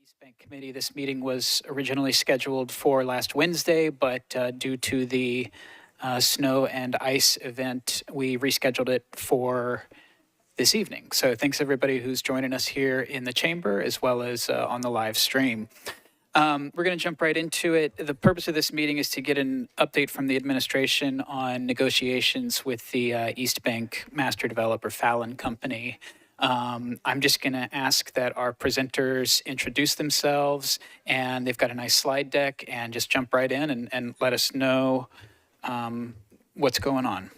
East Bank Committee. This meeting was originally scheduled for last Wednesday, but due to the snow and ice event, we rescheduled it for this evening. So thanks everybody who's joining us here in the chamber as well as on the live stream. We're going to jump right into it. The purpose of this meeting is to get an update from the administration on negotiations with the East Bank master developer Fallon Company. I'm just going to ask that our presenters introduce themselves, and they've got a nice slide deck, and just jump right in and let us know what's going on.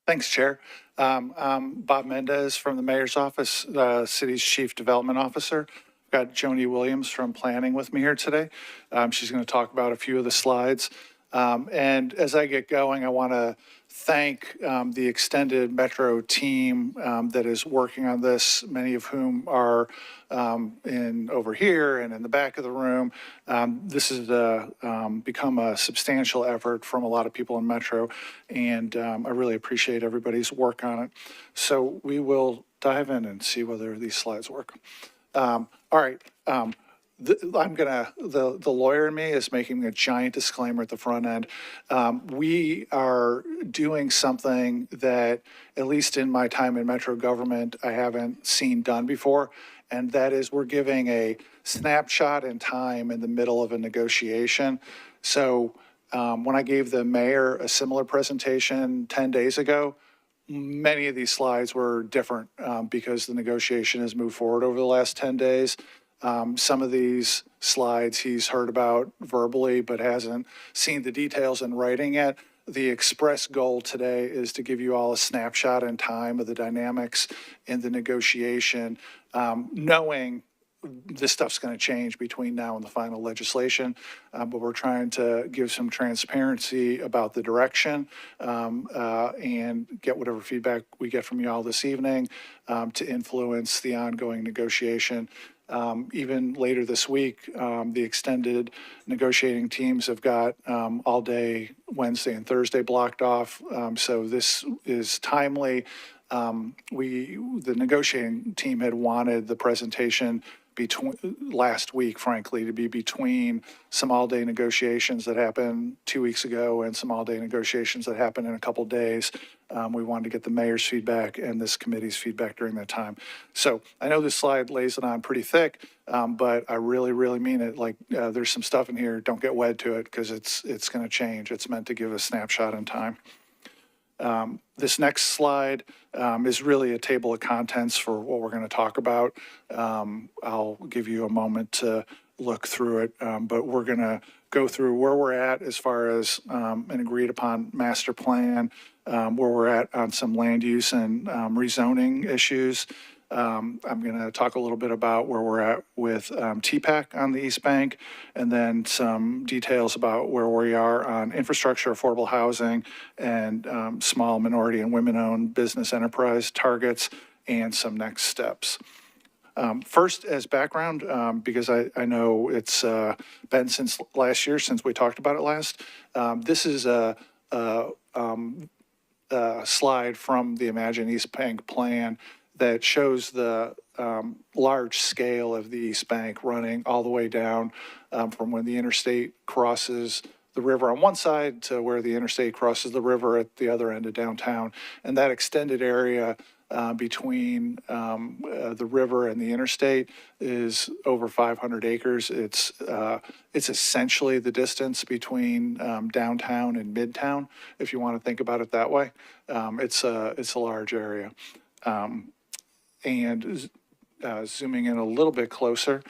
Thanks, Chair. I'm Bob Mendez from the Mayor's Office, the city's Chief Development Officer. I've got Joni Williams from Planning with me here today. She's going to talk about a few of the slides. And as I get going, I want to thank the extended Metro team that is working on this, many of whom are over here and in the back of the room. This has become a substantial effort from a lot of people in Metro, and I really appreciate everybody's work on it. So we will dive in and see whether these slides work. All right. The lawyer in me is making a giant disclaimer at the front end. We are doing something that, at least in my time in Metro government, I haven't seen done before. And that is, we're giving a snapshot in time in the middle of a negotiation. So when I gave the mayor a similar presentation 10 days ago, many of these slides were different because the negotiation has moved forward over the last 10 days. Some of these slides he's heard about verbally, but hasn't seen the details in writing yet. The express goal today is to give you all a snapshot in time of the dynamics in the negotiation, knowing this stuff's going to change between now and the final legislation, but we're trying to give some transparency about the direction and get whatever feedback we get from you all this evening to influence the ongoing negotiation. Even later this week, the extended negotiating teams have got all day Wednesday and Thursday blocked off. So this is timely. The negotiating team had wanted the presentation last week, frankly, to be between some all-day negotiations that happened 2 weeks ago and some all-day negotiations that happened in a couple days. We wanted to get the mayor's feedback and this committee's feedback during that time. So I know this slide lays it on pretty thick, but I really, really mean it. Like there's some stuff in here, don't get wed to it because it's going to change. It's meant to give a snapshot in time. This next slide is really a table of contents for what we're going to talk about. I'll give you a moment to look through it, but we're going to go through where we're at as far as an agreed upon master plan, where we're at on some land use and rezoning issues. I'm going to talk a little bit about where we're at with TPAC on the East Bank, and then some details about where we are on infrastructure, affordable housing, and small minority and women-owned business enterprise targets, and some next steps. First, as background, because I know it's been since last year since we talked about it last, this is a slide from the Imagine East Bank plan that shows the large scale of the East Bank running all the way down from when the interstate crosses the river on one side to where the interstate crosses the river at the other end of downtown. And that extended area between the river and the interstate is over 500 acres. It's essentially the distance between downtown and midtown, if you want to think about it that way. It's a large area. And zooming in a little bit closer,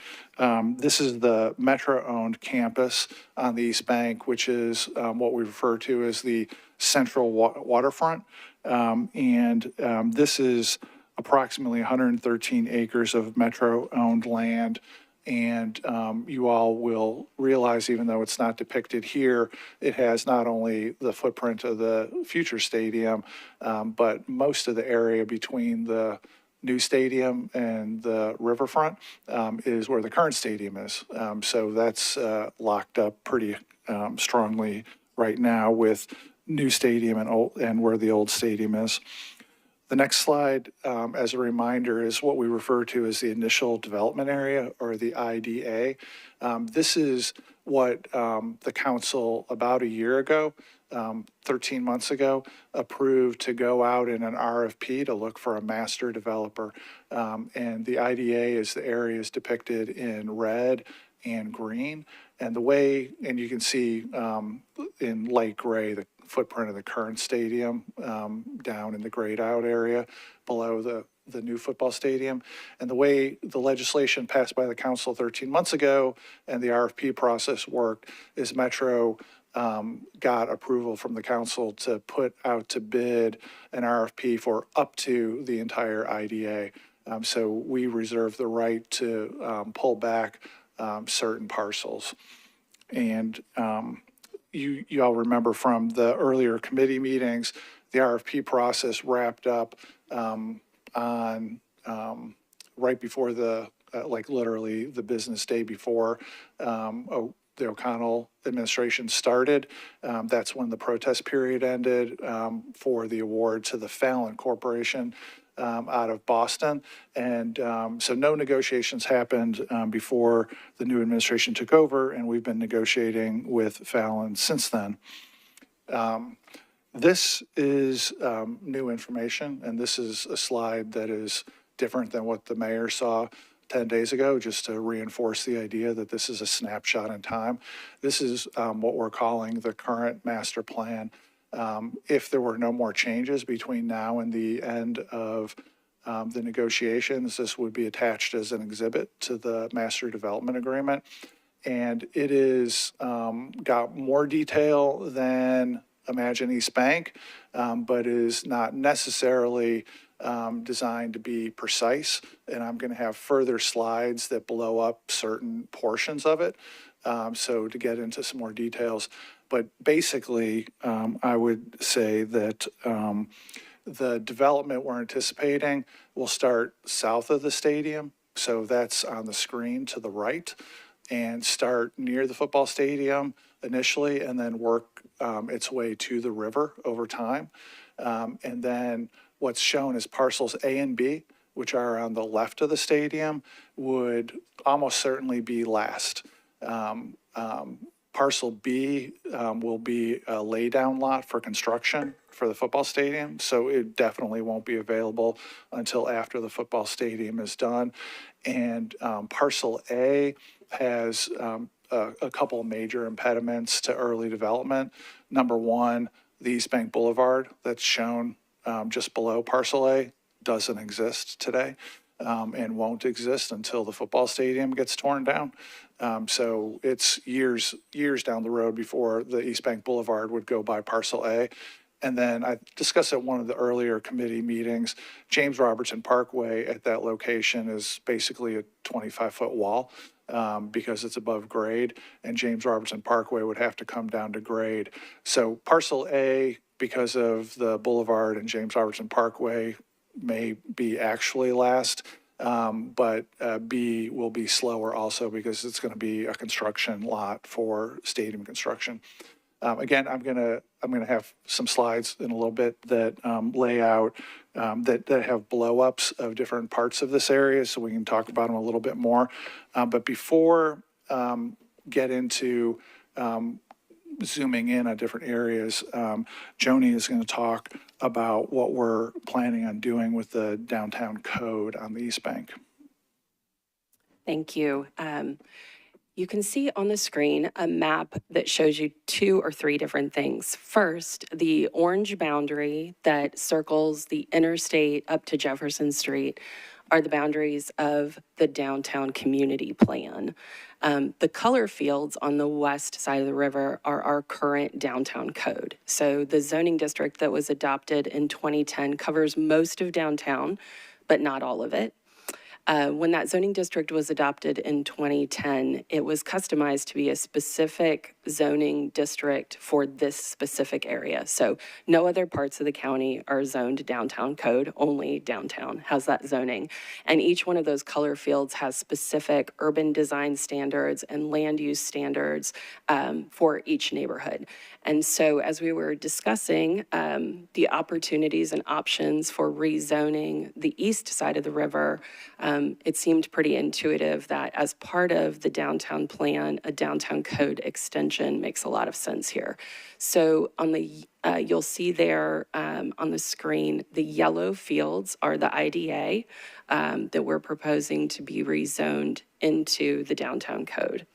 this is the Metro-owned campus on the East Bank, which is what we refer to as the central waterfront. This is approximately 113 acres of Metro-owned land. And you all will realize, even though it's not depicted here, it has not only the footprint of the future stadium, but most of the area between the new stadium and the riverfront is where the current stadium is. So that's locked up pretty strongly right now with new stadium and where the old stadium is. The next slide, as a reminder, is what we refer to as the initial development area, or the IDA. This is what the council about a year ago, 13 months ago, approved to go out in an RFP to look for a master developer. And the IDA is the areas depicted in red and green. And the way, and you can see in light gray, the footprint of the current stadium down in the grayed out area below the new football stadium. And the way the legislation passed by the council 13 months ago and the RFP process worked is Metro got approval from the council to put out to bid an RFP for up to the entire IDA. So we reserve the right to pull back certain parcels. And you all remember from the earlier committee meetings, the RFP process wrapped up on right before like literally the business day before the O'Connell administration started. That's when the protest period ended for the award to the Fallon Corporation out of Boston. And so no negotiations happened before the new administration took over, and we've been negotiating with Fallon since then. This is new information, and this is a slide that is different than what the mayor saw 10 days ago, just to reinforce the idea that this is a snapshot in time. This is what we're calling the current master plan. If there were no more changes between now and the end of the negotiations, this would be attached as an exhibit to the master development agreement. And it is got more detail than Imagine East Bank, but is not necessarily designed to be precise. And I'm going to have further slides that blow up certain portions of it. So to get into some more details. But basically, I would say that the development we're anticipating will start south of the stadium. So that's on the screen to the right, and start near the football stadium initially, and then work its way to the river over time. And then what's shown as parcels A and B, which are on the left of the stadium, would almost certainly be last. Parcel B will be a laydown lot for construction for the football stadium, so it definitely won't be available until after the football stadium is done. And Parcel A has a couple of major impediments to early development. Number one, the East Bank Boulevard that's shown just below Parcel A doesn't exist today. And won't exist until the football stadium gets torn down. So it's years down the road before the East Bank Boulevard would go by Parcel A. And then I discussed at one of the earlier committee meetings, James Robertson Parkway at that location is basically a 25-foot wall because it's above grade, and James Robertson Parkway would have to come down to grade. So Parcel A, because of the boulevard and James Robertson Parkway, may be actually last, but B will be slower also because it's going to be a construction lot for stadium construction. Again, I'm gonna have some slides in a little bit that lay out that have blow-ups of different parts of this area, so we can talk about them a little bit more. But before get into zooming in on different areas, Joni is going to talk about what we're planning on doing with the downtown code on the East Bank. Thank you. You can see on the screen a map that shows you 2 or 3 different things. First, the orange boundary that circles the interstate up to Jefferson Street are the boundaries of the downtown community plan. The color fields on the west side of the river are our current downtown code. So the zoning district that was adopted in 2010 covers most of downtown, but not all of it. When that zoning district was adopted in 2010, it was customized to be a specific zoning district for this specific area. So no other parts of the county are zoned downtown code, only downtown has that zoning. And each one of those color fields has specific urban design standards and land use standards for each neighborhood. And so as we were discussing the opportunities and options for rezoning the east side of the river, it seemed pretty intuitive that as part of the downtown plan, a downtown code extension makes a lot of sense here. So on the you'll see there on the screen, the yellow fields are the IDA that we're proposing to be rezoned into the downtown code.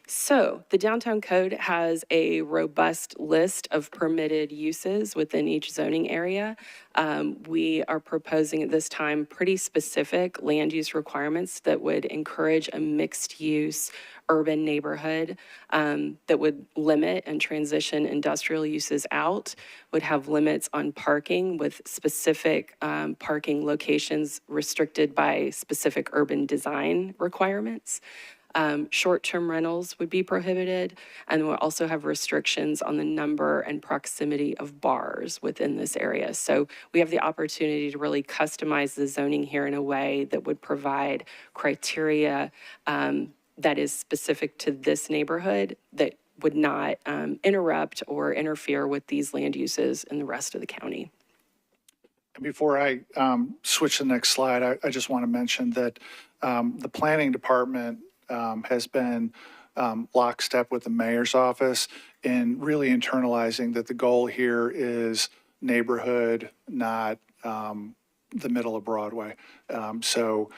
So the downtown code has a robust list of permitted uses within each zoning area. We are proposing at this time pretty specific land use requirements that would encourage a mixed use urban neighborhood that would limit and transition industrial uses out, would have limits on parking with specific parking locations restricted by specific urban design requirements. Short-term rentals would be prohibited, and we'll also have restrictions on the number and proximity of bars within this area. So we have the opportunity to really customize the zoning here in a way that would provide criteria that is specific to this neighborhood that would not interrupt or interfere with these land uses in the rest of the county. Before I switch to the next slide, I just want to mention that the planning department has been lockstep with the mayor's office in really internalizing that the goal here is neighborhood, not the middle of Broadway. So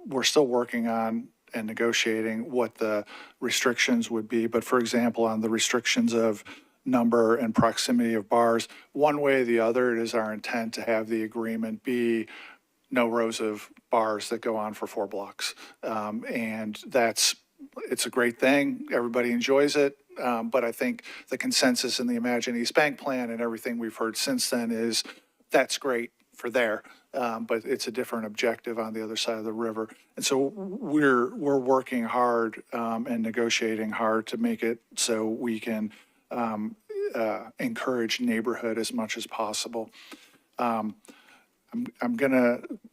we're still working on and negotiating what the restrictions would be. But for example, on the restrictions of number and proximity of bars, one way or the other, it is our intent to have the agreement be no rows of bars that go on for 4 blocks. And it's a great thing. Everybody enjoys it. But I think the consensus in the Imagine East Bank plan and everything we've heard since then is that's great for there. But it's a different objective on the other side of the river. And so we're working hard and negotiating hard to make it so we can encourage neighborhood as much as possible. I'm going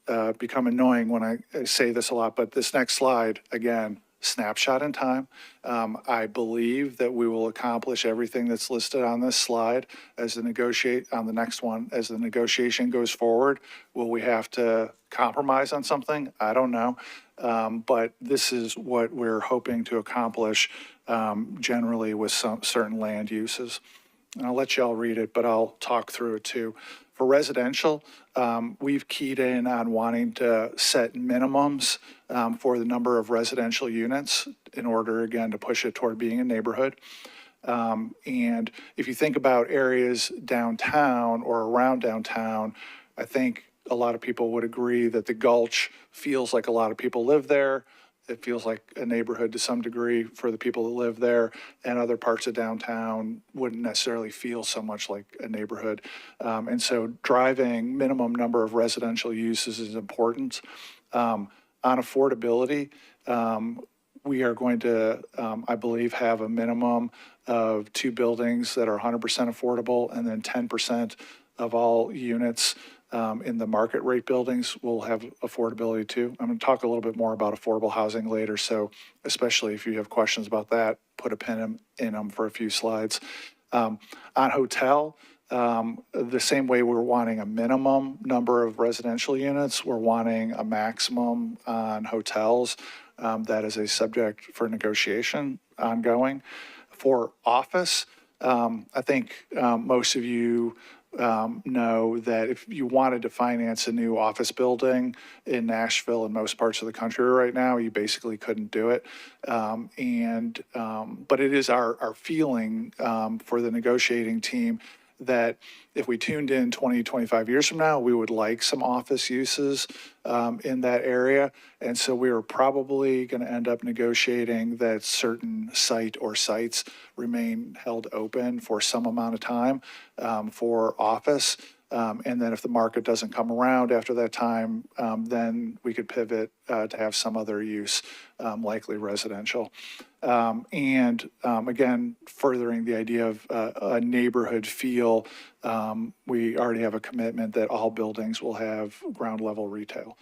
to become annoying when I say this a lot, but this next slide, again, snapshot in time. I believe that we will accomplish everything that's listed on this slide as the next one, as the negotiation goes forward. Will we have to compromise on something? I don't know. But this is what we're hoping to accomplish generally with some certain land uses. And I'll let you all read it, but I'll talk through it too. For residential, we've keyed in on wanting to set minimums for the number of residential units in order, again, to push it toward being a neighborhood. And if you think about areas downtown or around downtown, I think a lot of people would agree that the Gulch feels like a lot of people live there. It feels like a neighborhood to some degree for the people that live there, and other parts of downtown wouldn't necessarily feel so much like a neighborhood. And so driving minimum number of residential uses is important. On affordability, we are going to, I believe, have a minimum of 2 buildings that are 100% affordable, and then 10% of all units in the market rate buildings will have affordability too. I'm going to talk a little bit more about affordable housing later, so especially if you have questions about that, put a pin in them for a few slides. On hotel, the same way we're wanting a minimum number of residential units, we're wanting a maximum on hotels. That is a subject for negotiation ongoing. For office, I think most of you know that if you wanted to finance a new office building in Nashville and most parts of the country right now, you basically couldn't do it. But it is our feeling for the negotiating team that if we tuned in 20, 25 years from now, we would like some office uses in that area. And so we are probably going to end up negotiating that certain site or sites remain held open for some amount of time for office. And then if the market doesn't come around after that time, then we could pivot to have some other use, likely residential. Again, furthering the idea of a neighborhood feel, we already have a commitment that all buildings will have ground level retail,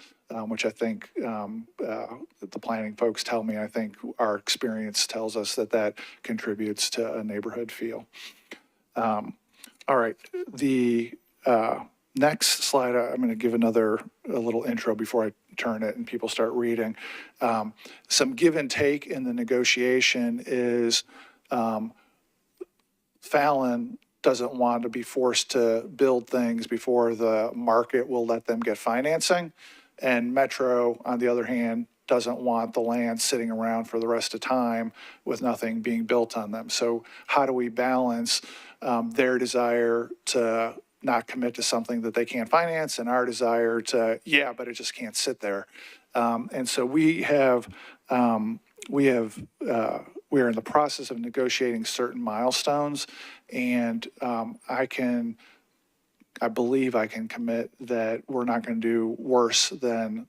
which I think the planning folks tell me, I think our experience tells us that that contributes to a neighborhood feel. All right, the next slide, I'm going to give a little intro before I turn it and people start reading. Some give and take in the negotiation is Fallon doesn't want to be forced to build things before the market will let them get financing. And Metro, on the other hand, doesn't want the land sitting around for the rest of time with nothing being built on them. So how do we balance their desire to not commit to something that they can't finance and our desire to, yeah, but it just can't sit there. And so we're in the process of negotiating certain milestones, and I believe I can commit that we're not going to do worse than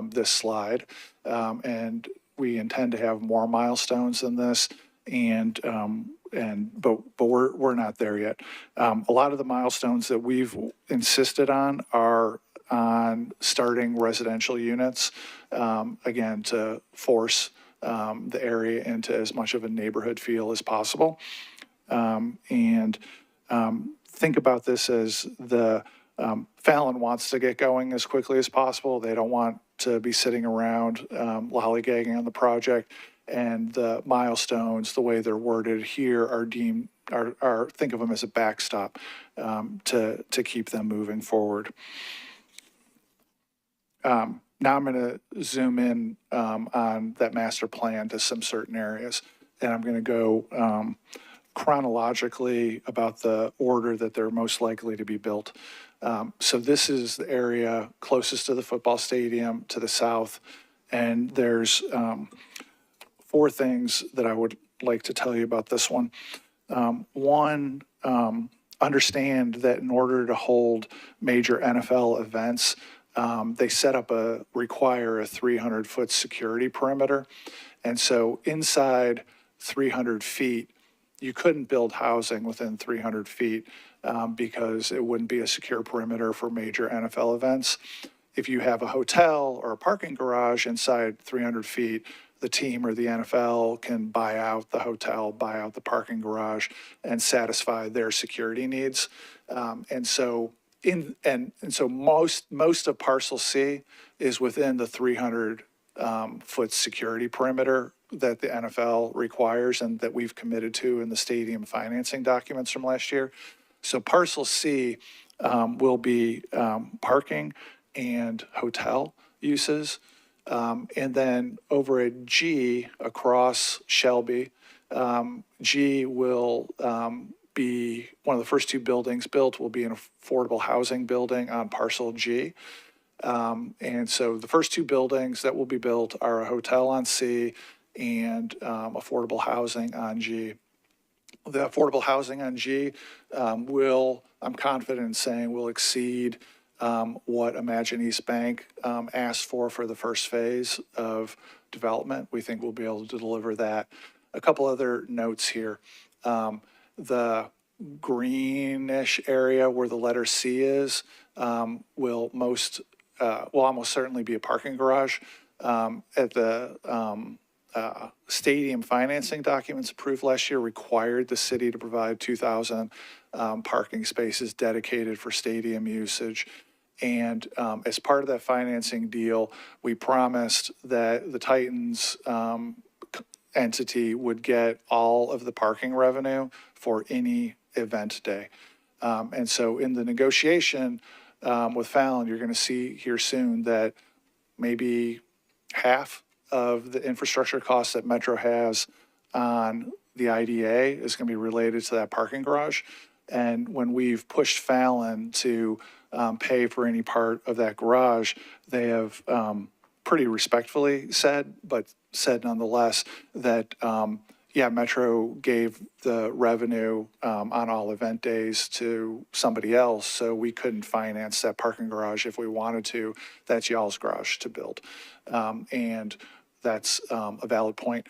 this slide. And we intend to have more milestones than this, but we're not there yet. A lot of the milestones that we've insisted on are on starting residential units, again, to force the area into as much of a neighborhood feel as possible. Think about this as Fallon wants to get going as quickly as possible. They don't want to be sitting around lollygagging on the project. And the milestones, the way they're worded here, are think of them as a backstop to keep them moving forward. Now I'm going to zoom in on that master plan to some certain areas, and I'm going to go chronologically about the order that they're most likely to be built. So this is the area closest to the football stadium to the south, and there's 4 things that I would like to tell you about this one. One, understand that in order to hold major NFL events, they require a 300-foot security perimeter. And so inside 300 feet, you couldn't build housing within 300 feet because it wouldn't be a secure perimeter for major NFL events. If you have a hotel or a parking garage inside 300 feet, the team or the NFL can buy out the hotel, buy out the parking garage, and satisfy their security needs. So most of Parcel C is within the 300 foot security perimeter that the NFL requires and that we've committed to in the stadium financing documents from last year. So Parcel C will be parking and hotel uses. And then over at G, across Shelby, G will be one of the first 2 buildings built will be an affordable housing building on Parcel G. And so the first 2 buildings that will be built are a hotel on C and affordable housing on G. The affordable housing on G I'm confident in saying, will exceed what Imagine East Bank asked for the first phase of development. We think we'll be able to deliver that. A couple other notes here. The greenish area where the letter C is will almost certainly be a parking garage. At the stadium financing documents approved last year required the city to provide 2,000 parking spaces dedicated for stadium usage. And as part of that financing deal, we promised that the Titans entity would get all of the parking revenue for any event day. And so in the negotiation with Fallon, you're going to see here soon that maybe half of the infrastructure costs that Metro has on the IDA is going to be related to that parking garage. And when we've pushed Fallon to pay for any part of that garage, they have pretty respectfully said, but said nonetheless, that yeah, Metro gave the revenue on all event days to somebody else, so we couldn't finance that parking garage if we wanted to. That's y'all's garage to build. And that's a valid point.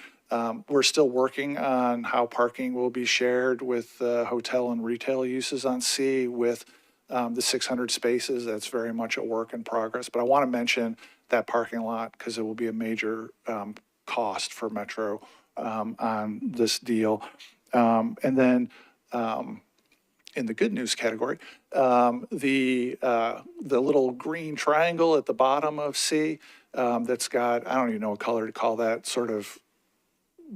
We're still working on how parking will be shared with hotel and retail uses on C with the 600 spaces. That's very much a work in progress. But I want to mention that parking lot because it will be a major cost for Metro on this deal. And then in the good news category, the little green triangle at the bottom of C that's got, I don't even know what color to call that, sort of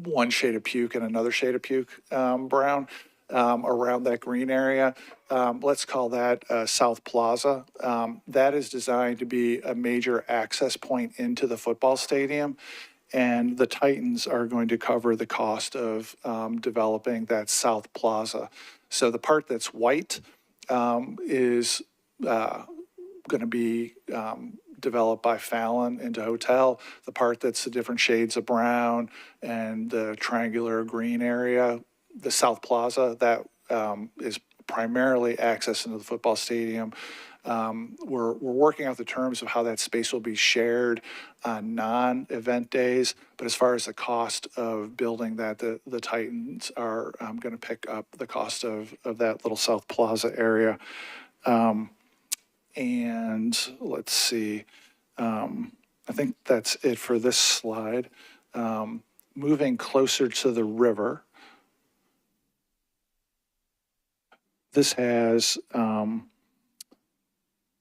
one shade of puke and another shade of puke brown around that green area. Let's call that South Plaza. That is designed to be a major access point into the football stadium. And the Titans are going to cover the cost of developing that South Plaza. So the part that's white is going to be developed by Fallon into hotel. The part that's the different shades of brown and the triangular green area, the South Plaza, that is primarily access into the football stadium. We're working out the terms of how that space will be shared on non-event days. But as far as the cost of building that, the Titans are going to pick up the cost of that little South Plaza area. And let's see, I think that's it for this slide. Moving closer to the river, this has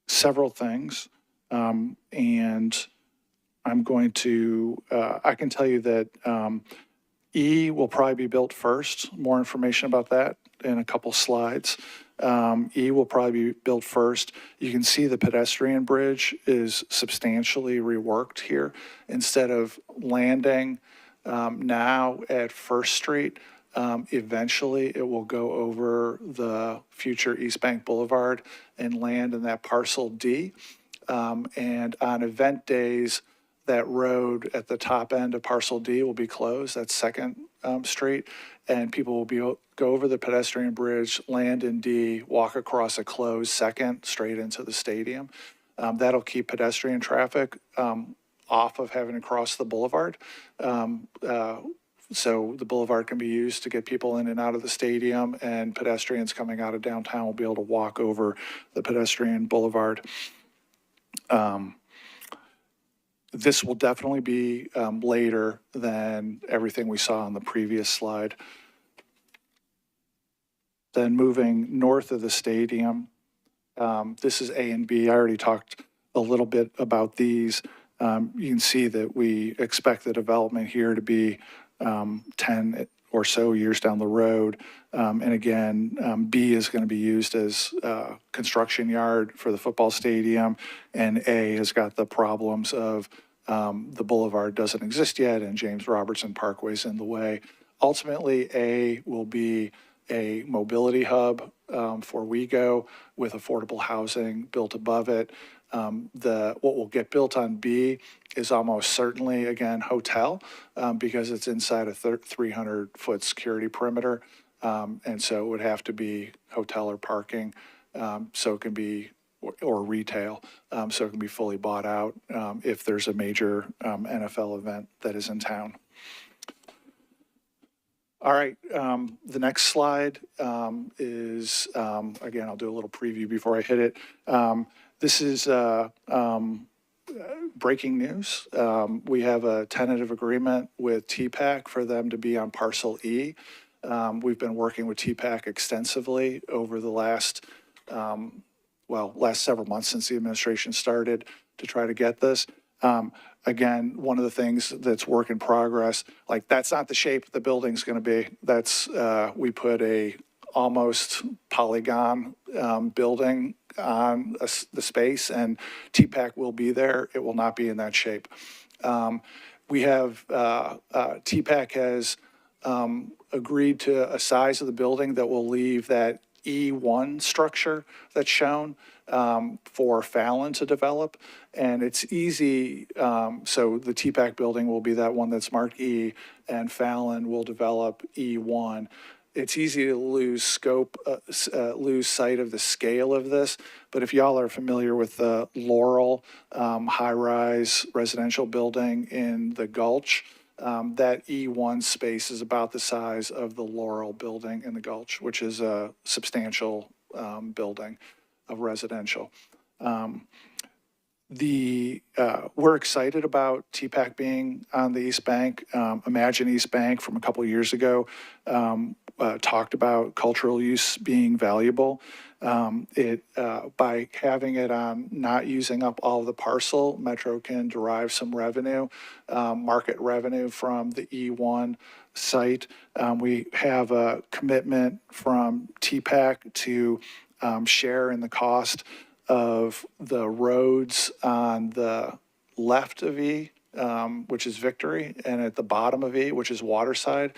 several things, and I'm going to, I can tell you that E will probably be built first. More information about that in a couple slides. E will probably be built first. You can see the pedestrian bridge is substantially reworked here. Instead of landing now at First Street, eventually it will go over the future East Bank Boulevard and land in that parcel D. And on event days, that road at the top end of parcel D will be closed. That's Second Street. And people will go over the pedestrian bridge, land in D, walk across a closed Second straight into the stadium. That'll keep pedestrian traffic off of having to cross the boulevard. So the boulevard can be used to get people in and out of the stadium, and pedestrians coming out of downtown will be able to walk over the pedestrian boulevard. This will definitely be later than everything we saw on the previous slide. Then moving north of the stadium, this is A and B. I already talked a little bit about these. You can see that we expect the development here to be 10 or so years down the road. And again, B is going to be used as a construction yard for the football stadium, and A has got the problems of the boulevard doesn't exist yet and James Robertson Parkway is in the way. Ultimately, A will be a mobility hub for WeGo with affordable housing built above it. What will get built on B is almost certainly, again, hotel, because it's inside a 300-foot security perimeter. And so it would have to be hotel or parking, so it can be, or retail, so it can be fully bought out if there's a major NFL event that is in town. All right, the next slide is, again, I'll do a little preview before I hit it. This is breaking news. We have a tentative agreement with TPAC for them to be on parcel E. We've been working with TPAC extensively over the last several months since the administration started to try to get this. Again, one of the things that's work in progress, like that's not the shape the building's going to be. That's, we put a almost polygon building on the space, and TPAC will be there. It will not be in that shape. We have, TPAC has agreed to a size of the building that will leave that E1 structure that's shown for Fallon to develop. And it's easy, so the TPAC building will be that one that's marked E, and Fallon will develop E1. It's easy to lose lose sight of the scale of this. But if y'all are familiar with the Laurel high-rise residential building in the Gulch, that E1 space is about the size of the Laurel building in the Gulch, which is a substantial building of residential. We're excited about TPAC being on the East Bank. Imagine East Bank from a couple of years ago talked about cultural use being valuable. By having it on not using up all of the parcel, Metro can derive some revenue, market revenue from the E1 site. We have a commitment from TPAC to share in the cost of the roads on the left of E, which is Victory, and at the bottom of E, which is Waterside.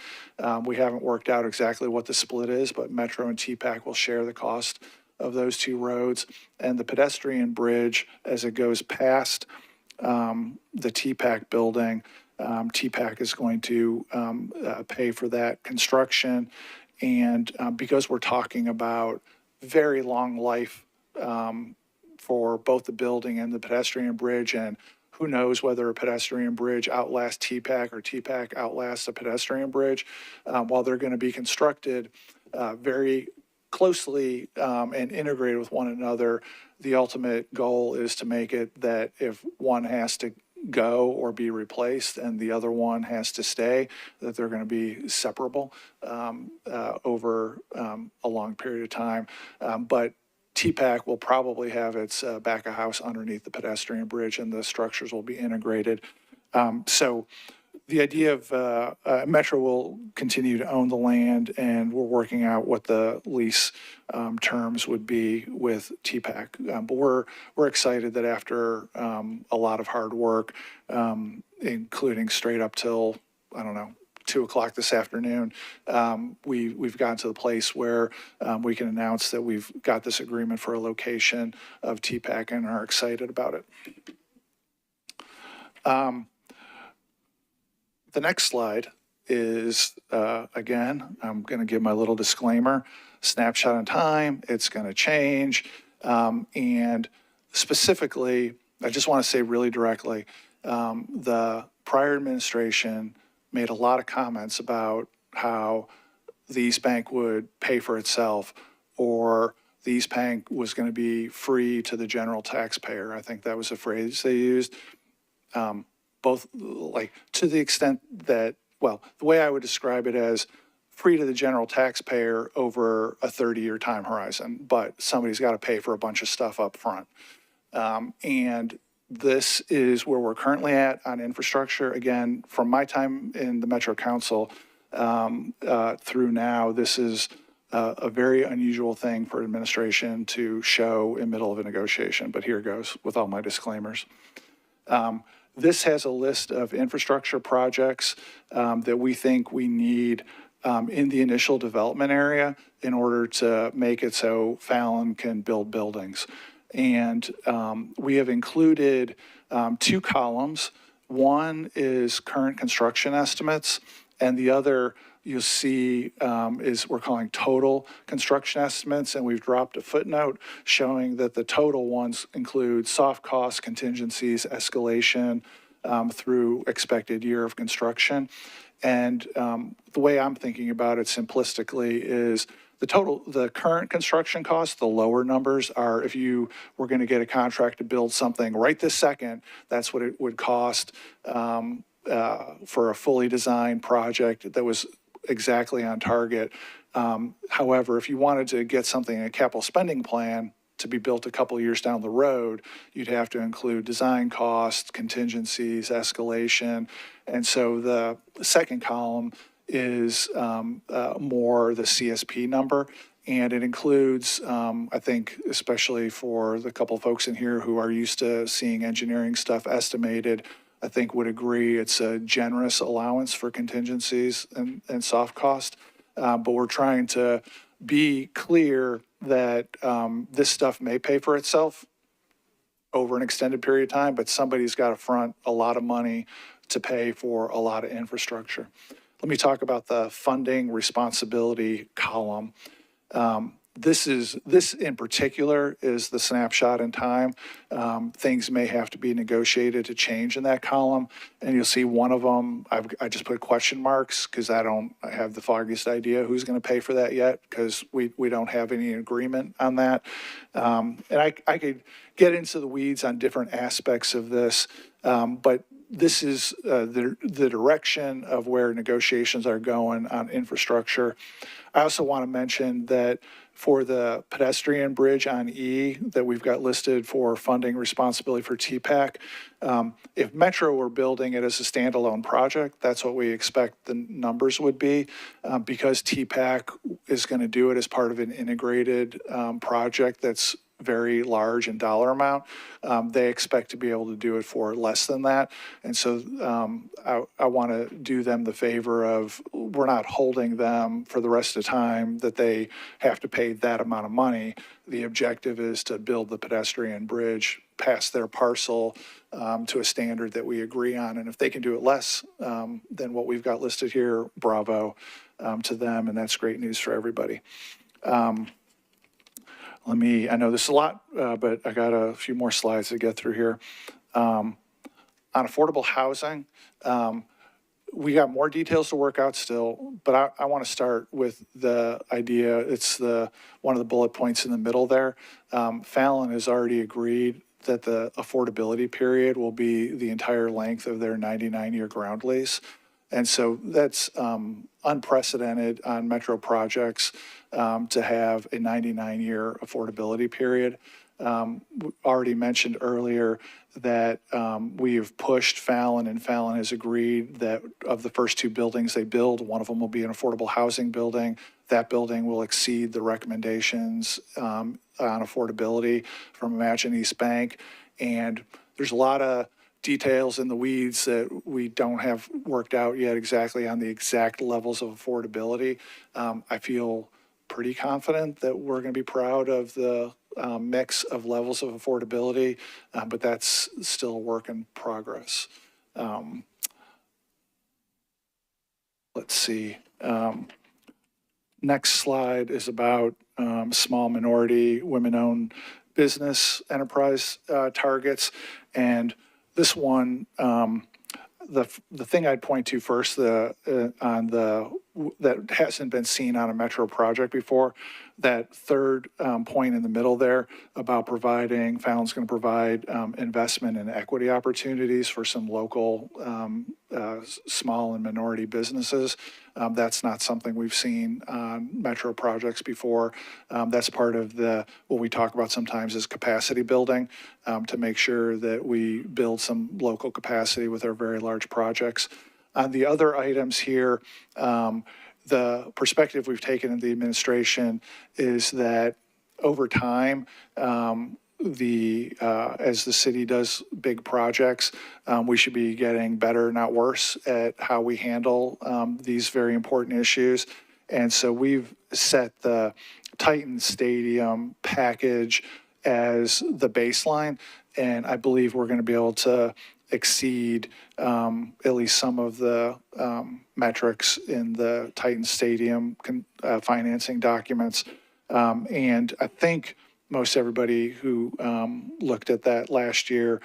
We haven't worked out exactly what the split is, but Metro and TPAC will share the cost of those two roads. And the pedestrian bridge, as it goes past the TPAC building, TPAC is going to pay for that construction. And because we're talking about very long life for both the building and the pedestrian bridge, and who knows whether a pedestrian bridge outlasts TPAC or TPAC outlasts a pedestrian bridge, while they're going to be constructed very closely and integrated with one another. The ultimate goal is to make it that if one has to go or be replaced and the other one has to stay, that they're going to be separable over a long period of time. But TPAC will probably have its back of house underneath the pedestrian bridge, and the structures will be integrated. So the idea of Metro will continue to own the land, and we're working out what the lease terms would be with TPAC. But we're excited that after a lot of hard work, including straight up till, I don't know, 2 o'clock this afternoon, we've gotten to the place where we can announce that we've got this agreement for a location of TPAC and are excited about it. The next slide is, again, I'm going to give my little disclaimer, snapshot in time, it's going to change. And specifically, I just want to say really directly, the prior administration made a lot of comments about how the East Bank would pay for itself, or the East Bank was going to be free to the general taxpayer. I think that was a phrase they used. Both, like, to the extent that, well, the way I would describe it as free to the general taxpayer over a 30-year time horizon, but somebody's got to pay for a bunch of stuff up front. And this is where we're currently at on infrastructure. Again, from my time in the Metro Council through now, this is a very unusual thing for administration to show in the middle of a negotiation, but here goes with all my disclaimers. This has a list of infrastructure projects that we think we need in the initial development area in order to make it so Fallon can build buildings. And we have included 2 columns. One is current construction estimates, and the other you'll see is we're calling total construction estimates, and we've dropped a footnote showing that the total ones include soft costs, contingencies, escalation through expected year of construction. And the way I'm thinking about it simplistically is the current construction costs, the lower numbers are if you were going to get a contract to build something right this second, that's what it would cost for a fully designed project that was exactly on target. However, if you wanted to get something in a capital spending plan to be built a couple of years down the road, you'd have to include design costs, contingencies, escalation. And so the second column is more the CSP number. And it includes, I think, especially for the couple of folks in here who are used to seeing engineering stuff estimated, I think would agree it's a generous allowance for contingencies and soft cost. But we're trying to be clear that this stuff may pay for itself over an extended period of time, but somebody's got to front a lot of money to pay for a lot of infrastructure. Let me talk about the funding responsibility column. This in particular is the snapshot in time. Things may have to be negotiated to change in that column. And you'll see one of them, I just put question marks because I don't have the foggiest idea who's going to pay for that yet, because we don't have any agreement on that. And I could get into the weeds on different aspects of this, but this is the direction of where negotiations are going on infrastructure. I also want to mention that for the pedestrian bridge on E that we've got listed for funding responsibility for TPAC, if Metro were building it as a standalone project, that's what we expect the numbers would be. Because TPAC is going to do it as part of an integrated project that's very large in dollar amount, they expect to be able to do it for less than that. And so I want to do them the favor of, we're not holding them for the rest of the time that they have to pay that amount of money. The objective is to build the pedestrian bridge past their parcel to a standard that we agree on. And if they can do it less than what we've got listed here, bravo to them. And that's great news for everybody. I know this is a lot, but I got a few more slides to get through here. On affordable housing, we got more details to work out still, but I want to start with the idea. It's one of the bullet points in the middle there. Fallon has already agreed that the affordability period will be the entire length of their 99-year ground lease. And so that's unprecedented on Metro projects to have a 99-year affordability period. We already mentioned earlier that we have pushed Fallon, and Fallon has agreed that of the first two buildings they build, one of them will be an affordable housing building. That building will exceed the recommendations on affordability from Imagine East Bank. And there's a lot of details in the weeds that we don't have worked out yet exactly on the exact levels of affordability. I feel pretty confident that we're going to be proud of the mix of levels of affordability, but that's still a work in progress. Let's see. Next slide is about small minority women-owned business enterprise targets. And this one, the thing I'd point to first, that hasn't been seen on a Metro project before, that third point in the middle there about Fallon's going to provide investment and equity opportunities for some local small and minority businesses. That's not something we've seen on Metro projects before. That's part of what we talk about sometimes is capacity building, to make sure that we build some local capacity with our very large projects. On the other items here, the perspective we've taken in the administration is that over time, as the city does big projects, we should be getting better, not worse, at how we handle these very important issues. And so we've set the Titan Stadium package as the baseline, and I believe we're going to be able to exceed at least some of the metrics in the Titan Stadium financing documents. And I think most everybody who looked at that last year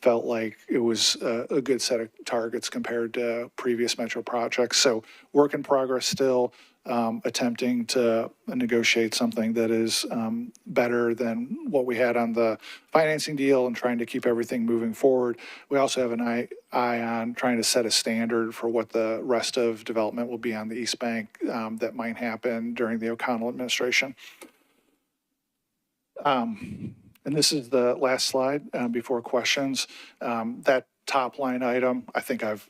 felt like it was a good set of targets compared to previous Metro projects. So work in progress still, attempting to negotiate something that is better than what we had on the financing deal and trying to keep everything moving forward. We also have an eye on trying to set a standard for what the rest of development will be on the East Bank that might happen during the O'Connell administration. And this is the last slide before questions. That top line item, I think I've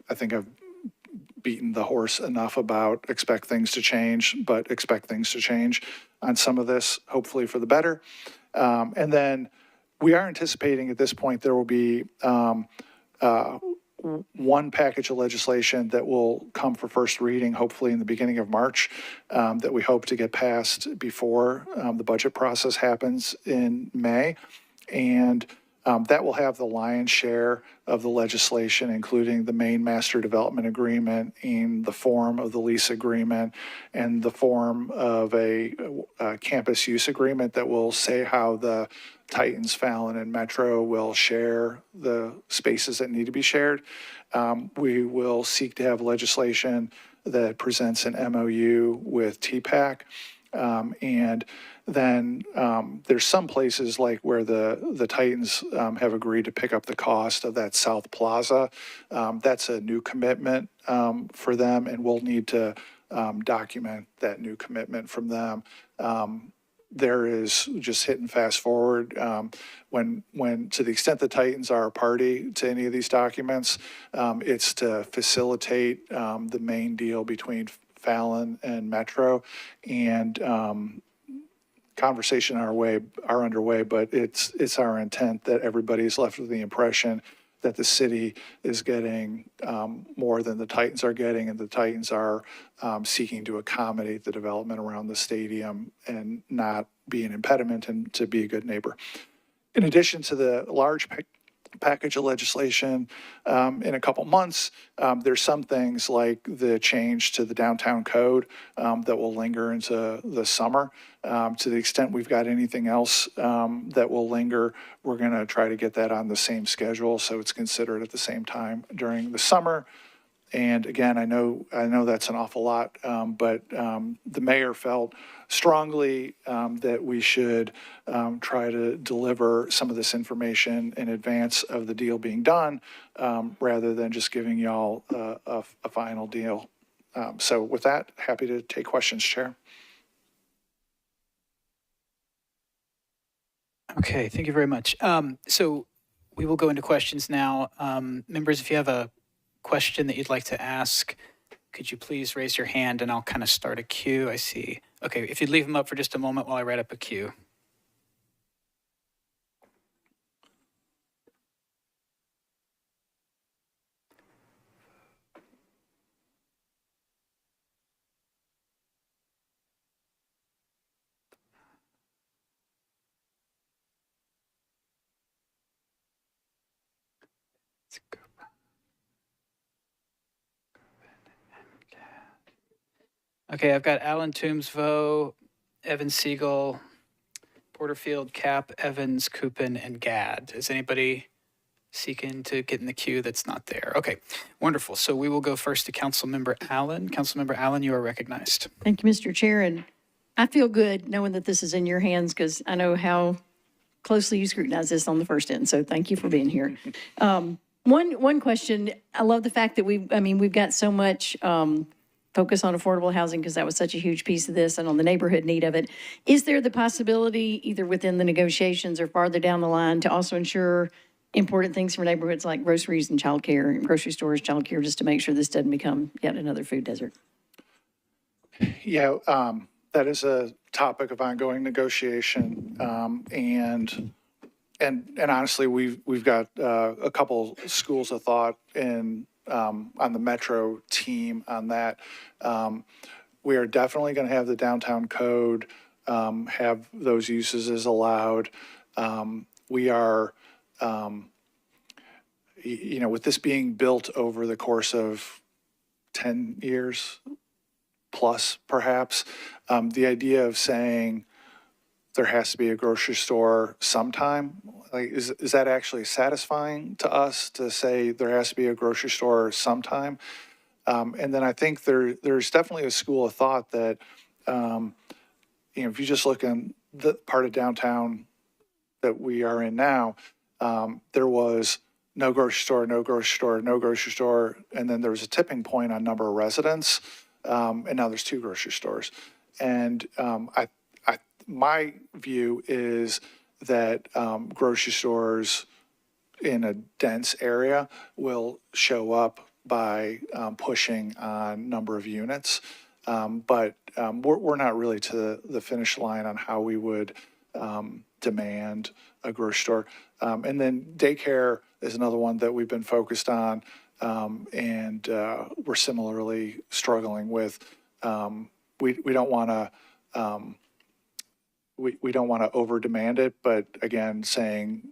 beaten the horse enough about expect things to change, but expect things to change on some of this, hopefully for the better. And then we are anticipating at this point there will be one package of legislation that will come for first reading, hopefully in the beginning of March, that we hope to get passed before the budget process happens in May. And that will have the lion's share of the legislation, including the main master development agreement in the form of the lease agreement and the form of a campus use agreement that will say how the Titans, Fallon, and Metro will share the spaces that need to be shared. We will seek to have legislation that presents an MOU with TPAC. And then there's some places like where the Titans have agreed to pick up the cost of that South Plaza. That's a new commitment for them, and we'll need to document that new commitment from them. There is just hitting fast forward when to the extent the Titans are a party to any of these documents, it's to facilitate the main deal between Fallon and Metro, and conversation are underway, but it's our intent that everybody's left with the impression that the city is getting more than the Titans are getting, and the Titans are seeking to accommodate the development around the stadium and not be an impediment, and to be a good neighbor. In addition to the large package of legislation in a couple months, there's some things like the change to the downtown code that will linger into the summer. To the extent we've got anything else that will linger, we're going to try to get that on the same schedule so it's considered at the same time during the summer. And again, I know that's an awful lot, but the mayor felt strongly that we should try to deliver some of this information in advance of the deal being done, rather than just giving y'all a final deal. So with that, happy to take questions, Chair. Okay, thank you very much. So we will go into questions now. Members, if you have a question that you'd like to ask, could you please raise your hand and I'll kind of start a queue. I see. Okay, if you'd leave them up for just a moment while I write up a queue. Let's go. Okay, I've got Alan Toomsvo, Evan Siegel, Porterfield, Cap, Evans, Coopin, and Gadd. Is anybody seeking to get in the queue that's not there? Okay, wonderful. So we will go first to Councilmember Allen. Councilmember Allen, you are recognized. Thank you, Mr. Chair. And I feel good knowing that this is in your hands because I know how closely you scrutinize this on the first end. So thank you for being here. One question. I love the fact that we've got so much focus on affordable housing because that was such a huge piece of this and on the neighborhood need of it. Is there the possibility, either within the negotiations or farther down the line, to also ensure important things for neighborhoods like groceries and childcare, grocery stores, childcare, just to make sure this doesn't become yet another food desert? Yeah, that is a topic of ongoing negotiation, and honestly, we've got a couple schools of thought on the Metro team on that. We are definitely going to have the downtown code have those uses as allowed. We are, with this being built over the course of 10 years plus, perhaps, the idea of saying there has to be a grocery store sometime, like, is that actually satisfying to us to say there has to be a grocery store sometime? And then I think there's definitely a school of thought that, if you just look in the part of downtown that we are in now, there was no grocery store, no grocery store, no grocery store, and then there was a tipping point on number of residents, and now there's 2 grocery stores. And my view is that grocery stores in a dense area will show up by pushing on number of units. But we're not really to the finish line on how we would demand a grocery store. And then daycare, is another one that we've been focused on, and we're similarly struggling with. We don't want to we don't want to over demand it, but again, saying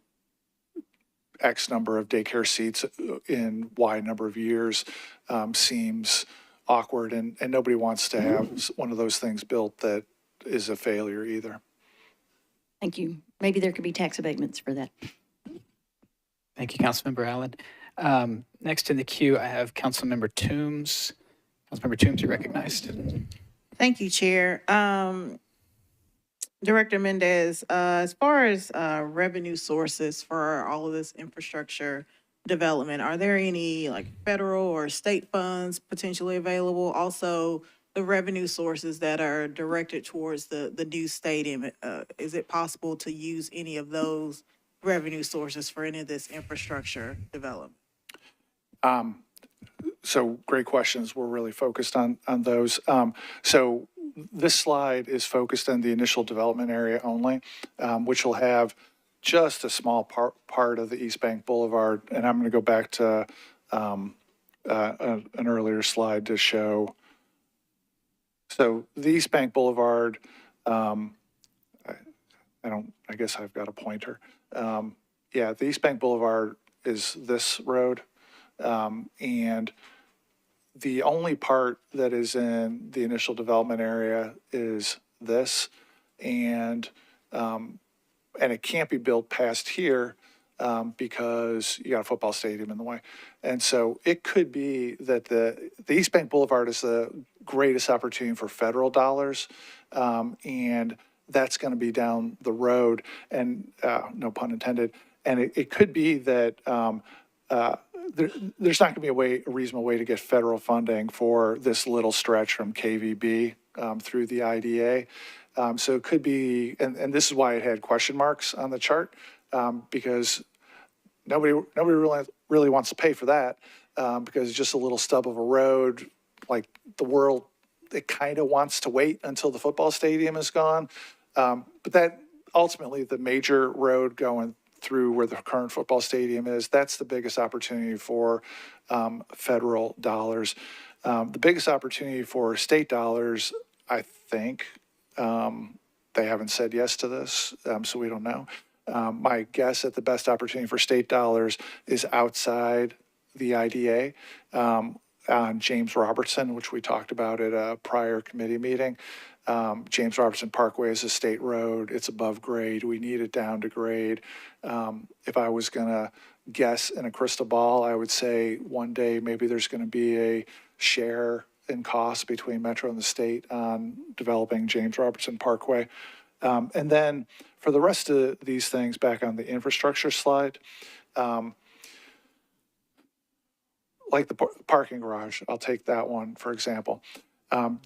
X number of daycare seats in Y number of years seems awkward, and nobody wants to have one of those things built that is a failure either. Thank you. Maybe there could be tax abatements for that. Thank you, Councilmember Allen. Next in the queue, I have Councilmember Toombs. Councilmember Toombs, you're recognized. Thank you, Chair. Director Mendez, as far as revenue sources for all of this infrastructure development, are there any like federal or state funds potentially available? Also, the revenue sources that are directed towards the new stadium, is it possible to use any of those revenue sources for any of this infrastructure development? So great questions. We're really focused on those. So this slide is focused on the initial development area only, which will have just a small part of the East Bank Boulevard. And I'm going to go back to an earlier slide to show. So the East Bank Boulevard, I guess I've got a pointer. Yeah, the East Bank Boulevard is this road. And the only part that is in the initial development area is this, and it can't be built past here because you got a football stadium in the way. And so it could be that the East Bank Boulevard is the greatest opportunity for federal dollars, and that's going to be down the road, and no pun intended. And it could be that there's not going to be a reasonable way to get federal funding for this little stretch from KVB through the IDA. So it could be, and this is why it had question marks on the chart, because nobody really wants to pay for that, because it's just a little stub of a road. Like the world, it kind of wants to wait until the football stadium is gone. But that ultimately, the major road going through where the current football stadium is, that's the biggest opportunity for federal dollars. The biggest opportunity for state dollars, I think, they haven't said yes to this, so we don't know. My guess at the best opportunity for state dollars is outside the IDA on James Robertson, which we talked about at a prior committee meeting. James Robertson Parkway is a state road. It's above grade. We need it down to grade. If I was going to guess in a crystal ball, I would say one day maybe there's going to be a share in costs between Metro and the state on developing James Robertson Parkway. And then for the rest of these things, back on the infrastructure slide, like the parking garage, I'll take that one for example.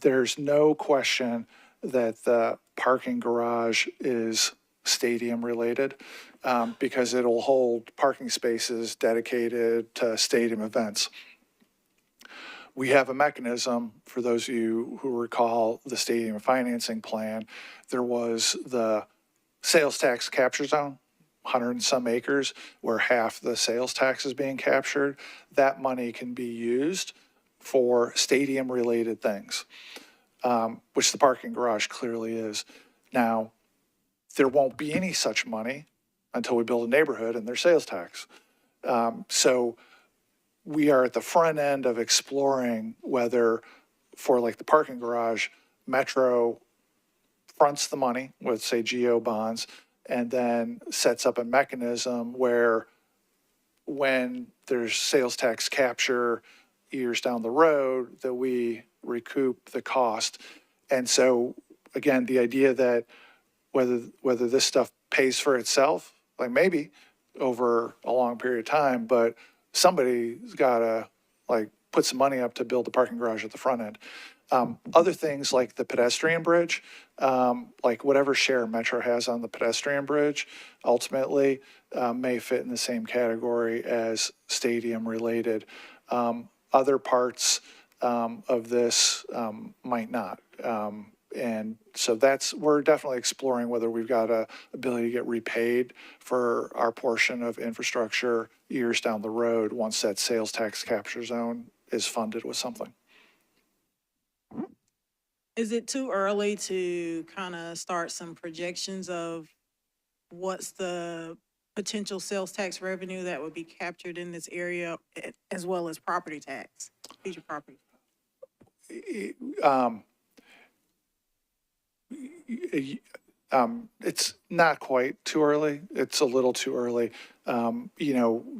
There's no question that the parking garage is stadium related because it'll hold parking spaces dedicated to stadium events. We have a mechanism, for those of you who recall the stadium financing plan, there was the sales tax capture zone, 100 and some acres, where half the sales tax is being captured. That money can be used for stadium-related things, which the parking garage clearly is. Now, there won't be any such money until we build a neighborhood and there's sales tax. So we are at the front end of exploring whether, for like the parking garage, Metro fronts the money with, say, GO bonds, and then sets up a mechanism where when there's sales tax capture years down the road, that we recoup the cost. And so, again, the idea that whether this stuff pays for itself, like maybe over a long period of time, but somebody's got to like put some money up to build the parking garage at the front end. Other things like the pedestrian bridge, like whatever share Metro has on the pedestrian bridge, ultimately may fit in the same category as stadium related. Other parts of this might not. And so we're definitely exploring whether we've got a ability to get repaid for our portion of infrastructure years down the road once that sales tax capture zone is funded with something. Is it too early to kind of start some projections of what's the potential sales tax revenue that would be captured in this area, as well as property tax, future property? It's not quite too early. It's a little too early.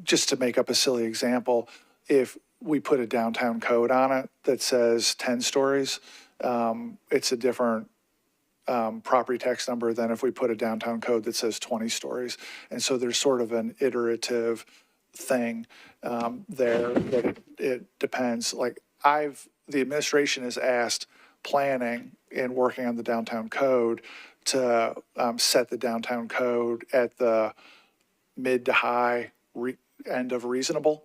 Just to make up a silly example, if we put a downtown code on it that says 10 stories, it's a different property tax number than if we put a downtown code that says 20 stories. And so there's sort of an iterative thing there that it depends. Like the administration has asked planning and working on the downtown code to set the downtown code at the mid to high end of reasonable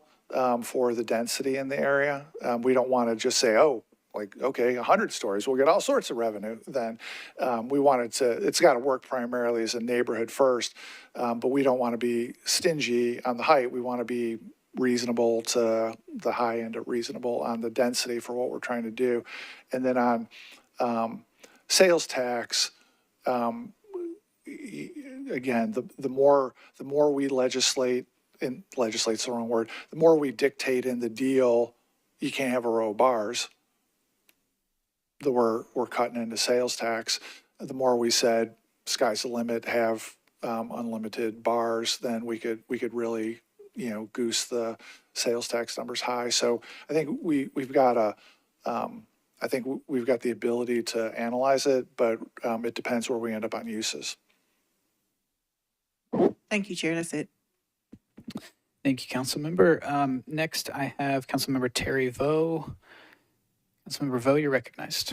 for the density in the area. We don't want to just say, oh, like, okay, 100 stories, we'll get all sorts of revenue then. We wanted to, it's got to work primarily as a neighborhood first, but we don't want to be stingy on the height. We want to be reasonable to the high end of reasonable on the density for what we're trying to do. And then on sales tax, again, the more we legislate, and legislate's the wrong word, the more we dictate in the deal, you can't have a row of bars, that we're cutting into sales tax. The more we said sky's the limit, have unlimited bars, then we could really goose the sales tax numbers high. So I think we've got the ability to analyze it, but it depends where we end up on uses. Thank you, Chair. That's it. Thank you, Councilmember. Next, I have Councilmember Terry Vo. Councilmember Vo, you're recognized.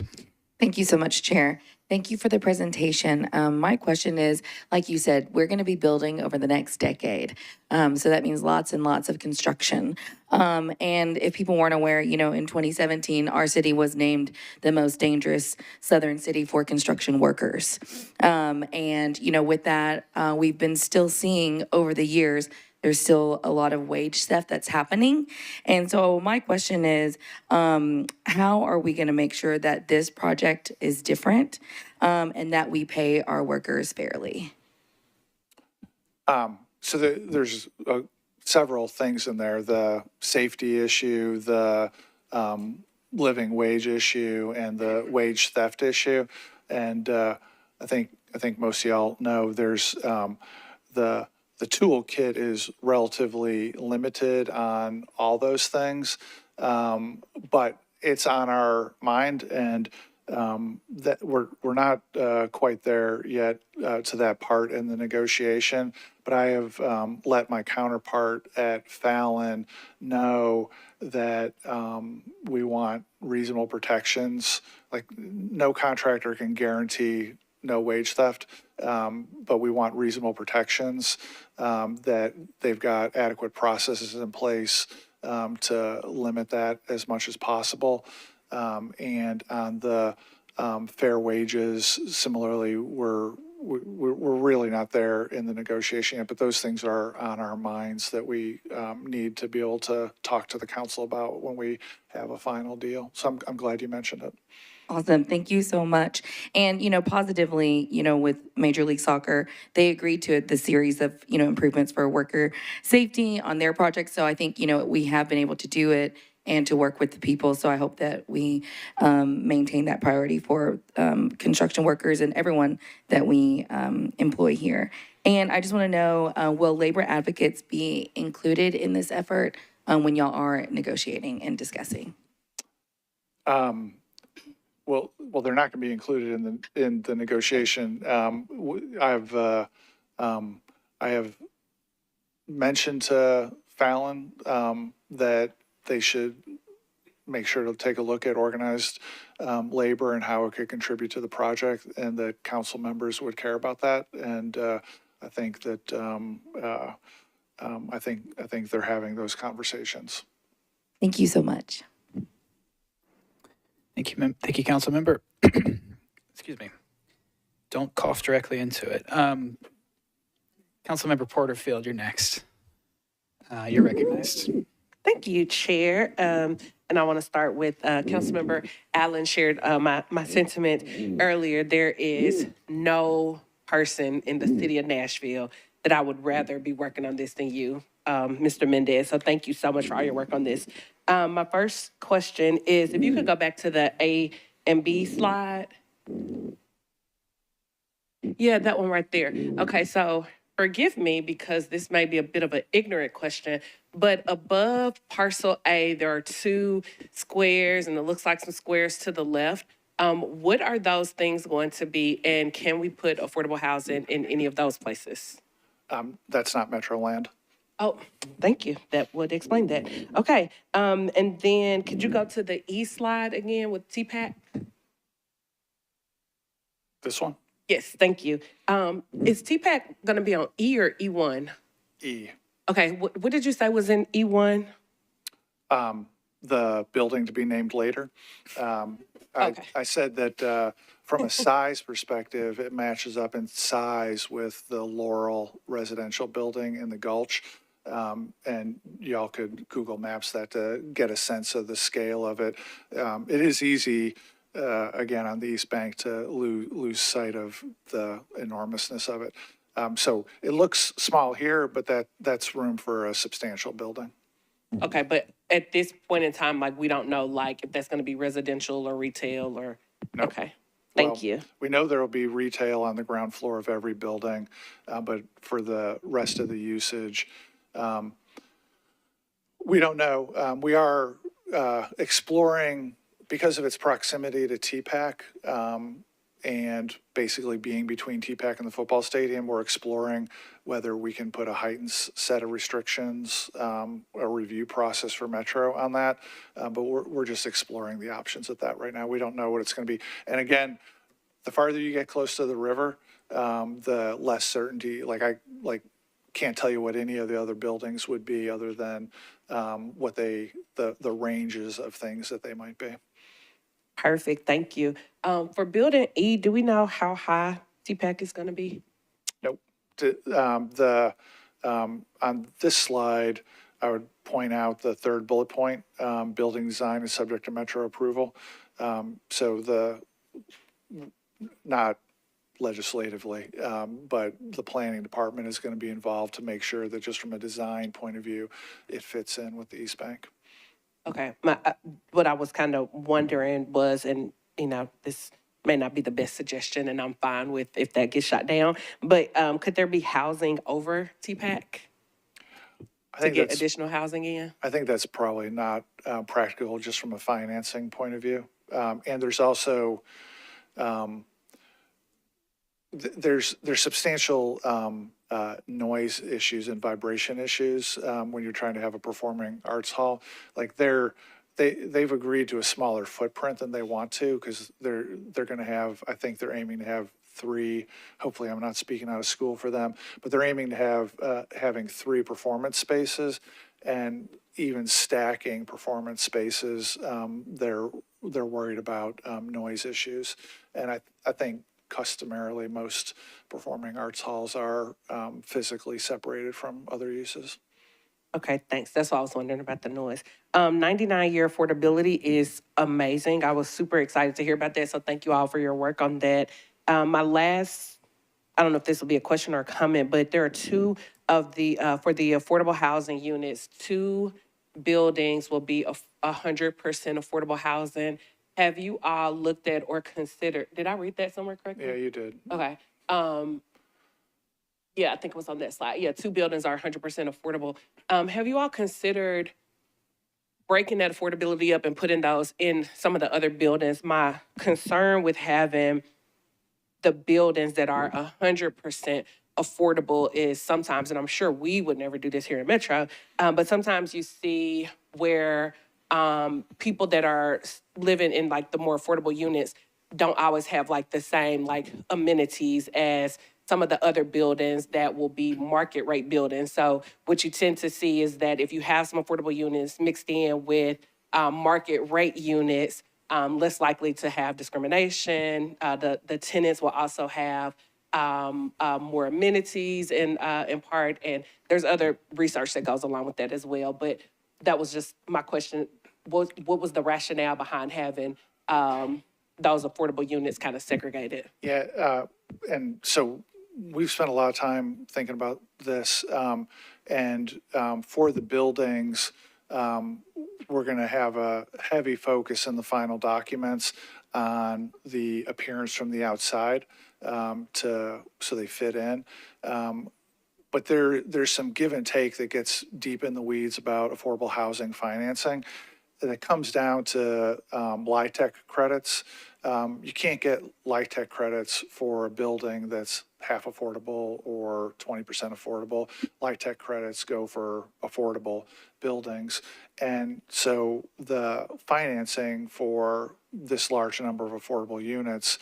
Thank you so much, Chair. Thank you for the presentation. My question is, like you said, we're going to be building over the next decade. So that means lots and lots of construction. And if people weren't aware, in 2017, our city was named the most dangerous southern city for construction workers. And with that, we've been still seeing over the years, there's still a lot of wage theft that's happening. And so my question is, how are we going to make sure that this project is different and that we pay our workers fairly? So there's several things in there: the safety issue, the living wage issue, and the wage theft issue. And I think most of y'all know there's the toolkit is relatively limited on all those things, but it's on our mind, and that we're not quite there yet to that part in the negotiation. But I have let my counterpart at Fallon know that we want reasonable protections. Like, no contractor can guarantee no wage theft, but we want reasonable protections, that they've got adequate processes in place to limit that as much as possible. And on the fair wages, similarly, we're really not there in the negotiation yet, but those things are on our minds that we need to be able to talk to the council about when we have a final deal. So I'm glad you mentioned it. Awesome. Thank you so much. And, positively, with Major League Soccer, they agreed to the series of, improvements for worker safety on their project. So I think, we have been able to do it and to work with the people. So I hope that we maintain that priority for construction workers and everyone that we employ here. And I just want to know, will labor advocates be included in this effort when y'all are negotiating and discussing? Well, they're not going to be included in the negotiation. I have mentioned to Fallon that they should make sure to take a look at organized labor and how it could contribute to the project, and that council members would care about that. And I think that I think they're having those conversations. Thank you so much. Thank you, Councilmember. Excuse excuse me. Don't cough directly into it. Councilmember Porterfield, you're next. You're recognized. Thank you, Chair. And I want to start with Councilmember Allen shared my sentiment earlier. There is no person in the city of Nashville that I would rather be working on this than you, Mr. Mendez. So thank you so much for all your work on this. My first question is if you could go back to the A and B slide. Yeah, that one right there. Okay, so forgive me because this may be a bit of an ignorant question, but above parcel A, there are two squares and it looks like some squares to the left. What are those things going to be, and can we put affordable housing in any of those places? That's not Metro land. Oh, thank you. That would explain that. Okay, and then could you go to the E slide again with TPAC? This one? Yes, thank you. Is TPAC going to be on E or E1? E. Okay, what did you say was in E1? The building to be named later. Okay. I said that from a size perspective, it matches up in size with the Laurel residential building in the Gulch. And y'all could Google Maps that to get a sense of the scale of it. It is easy, again, on the East Bank to lose sight of the enormousness of it. So it looks small here, but that's room for a substantial building. Okay, but at this point in time, like, we don't know, like, if that's going to be residential or retail or, No. okay, thank Well, you. We know there will be retail on the ground floor of every building, but for the rest of the usage, we don't know. We are exploring, because of its proximity to TPAC, and basically being between TPAC and the football stadium, we're exploring whether we can put a heightened set of restrictions, a review process for Metro on that. But we're just exploring the options at that right now. We don't know what it's going to be. And again, the farther you get close to the river, the less certainty. I can't tell you what any of the other buildings would be other than what the ranges of things that they might be. Perfect, thank you. For building E, do we know how high TPAC is going to be? Nope. On this slide, I would point out the third bullet point, building design is subject to Metro approval. So not legislatively, but the planning department is going to be involved to make sure that just from a design point of view, it fits in with the East Bank. Okay, what I was kind of wondering was, and this may not be the best suggestion, and I'm fine with if that gets shot down, but could there be housing over TPAC to get additional housing in? I think that's probably not practical just from a financing point of view. And there's also, there's substantial noise issues and vibration issues when you're trying to have a performing arts hall. Like they've agreed to a smaller footprint than they want to because they're going to have, I think they're aiming to have three, hopefully I'm not speaking out of school for them, but they're aiming to have having 3 performance spaces, and even stacking performance spaces, they're worried about noise issues. And I think customarily most performing arts halls are physically separated from other uses. Okay, thanks. That's why I was wondering about the noise. 99-year affordability is amazing. I was super excited to hear about that, so thank you all for your work on that. My last, I don't know if this will be a question or a comment, but there are 2 of the, for the affordable housing units, 2 buildings will be 100% affordable housing. Have you all looked at or considered, did I read that somewhere correctly? Yeah, you did. Okay. Yeah, I think it was on that slide. Yeah, 2 buildings are 100% affordable. Have you all considered breaking that affordability up and putting those in some of the other buildings? My concern with having the buildings that are 100% affordable is sometimes, and I'm sure we would never do this here in Metro, but sometimes you see where people that are living in like the more affordable units don't always have like the same like amenities as some of the other buildings that will be market rate buildings. So what you tend to see is that if you have some affordable units mixed in with market rate units, less likely to have discrimination. The tenants will also have more amenities in part, and there's other research that goes along with that as well. But that was just my question. What was the rationale behind having those affordable units kind of segregated? Yeah, and so we've spent a lot of time thinking about this. For the buildings, we're going to have a heavy focus in the final documents on the appearance from the outside so they fit in. But there's some give and take that gets deep in the weeds about affordable housing financing. And it comes down to LIHTC credits. You can't get LIHTC credits for a building that's half affordable or 20% affordable. LIHTC credits go for affordable buildings. And so the financing for this large number of affordable units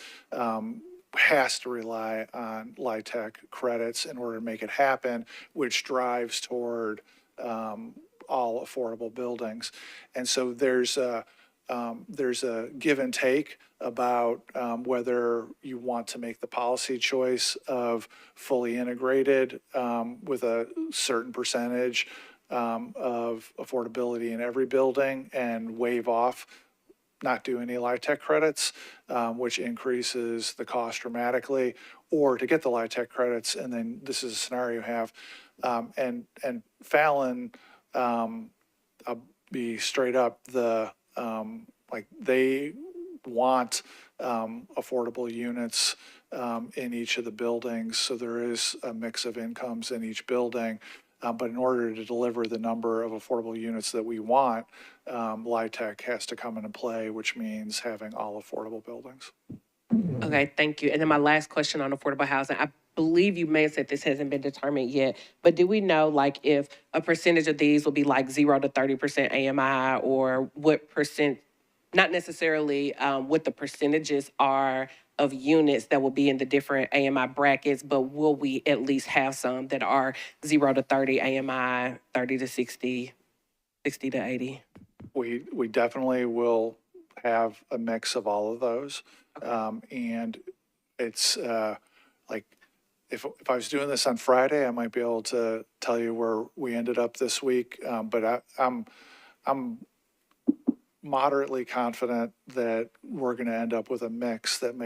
has to rely on LIHTC credits in order to make it happen, which drives toward all affordable buildings. And so there's a give and take about whether you want to make the policy choice of fully integrated with a certain percentage of affordability in every building and waive off, not do any LIHTC credits, which increases the cost dramatically, or to get the LIHTC credits, and then this is a scenario you have. And Fallon, I'll be straight up, they want affordable units in each of the buildings, so there is a mix of incomes in each building. But in order to deliver the number of affordable units that we want, LIHTC has to come into play, which means having all affordable buildings. Okay, thank you. And then my last question on affordable housing, I believe you may have said this hasn't been determined yet, but do we know if a percentage of these will be 0 to 30% AMI, or what percent, not necessarily what the percentages are of units that will be in the different AMI brackets, but will we at least have some that are 0 to 30 AMI, 30 to 60, 60 to 80? We definitely will have a mix of all of those. And it's if I was doing this on Friday, I might be able to tell you where we ended up this week. But I'm moderately confident that we're going to end up with a mix that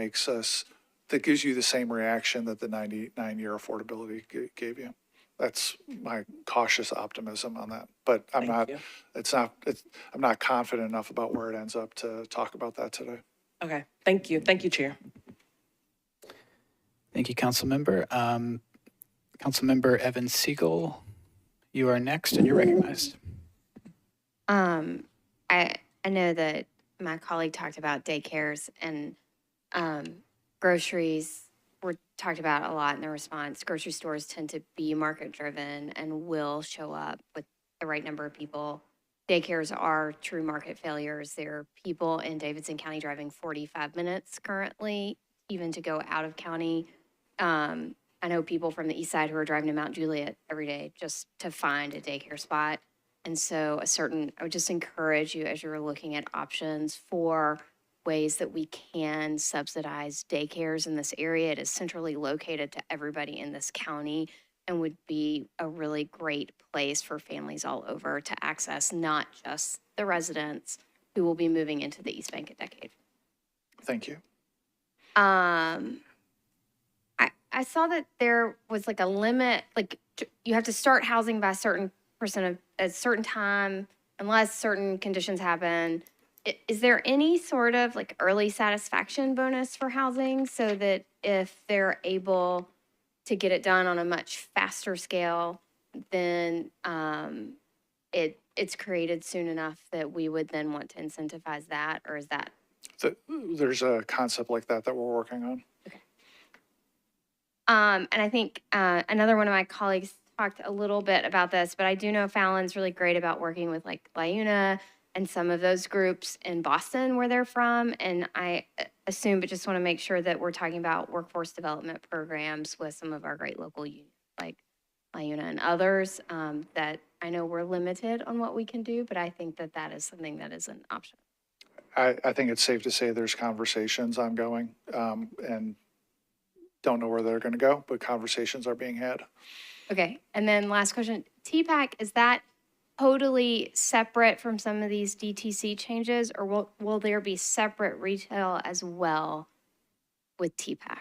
gives you the same reaction that the 99-year affordability gave you. That's my cautious optimism on that. But I'm not confident enough about where it ends up to talk about that today. Okay, thank you. Thank you, Chair. Thank you, Councilmember. Councilmember Evan Siegel, you are next and you're recognized. I know that my colleague talked about daycares and groceries were talked about a lot in the response. Grocery stores tend to be market driven and will show up with the right number of people. Daycares are true market failures. There are people in Davidson County driving 45 minutes currently, even to go out of county. I know people from the east side who are driving to Mount Juliet every day just to find a daycare spot. And so I would just encourage you, as you're looking at options for ways that we can subsidize daycares in this area. It is centrally located to everybody in this county and would be a really great place for families all over to access, not just the residents who will be moving into the East Bank at Decade. Thank you. I saw that there was a limit, you have to start housing by a certain percent of a certain time unless certain conditions happen. Is there any sort of early satisfaction bonus for housing so that if they're able to get it done on a much faster scale, then it's created soon enough that we would then want to incentivize that, or is that? There's a concept like that we're working on. Okay. And I think another one of my colleagues talked a little bit about this, but I do know Fallon's really great about working with LIUNA and some of those groups in Boston where they're from. And I assume, but just want to make sure that we're talking about workforce development programs with some of our great local unions like LIUNA and others that I know we're limited on what we can do, but I think that is something that is an option. I think it's safe to say there's conversations ongoing, and don't know where they're going to go, but conversations are being had. Okay, and then last question, TPAC, is that totally separate from some of these DTC changes, or will there be separate retail as well with TPAC?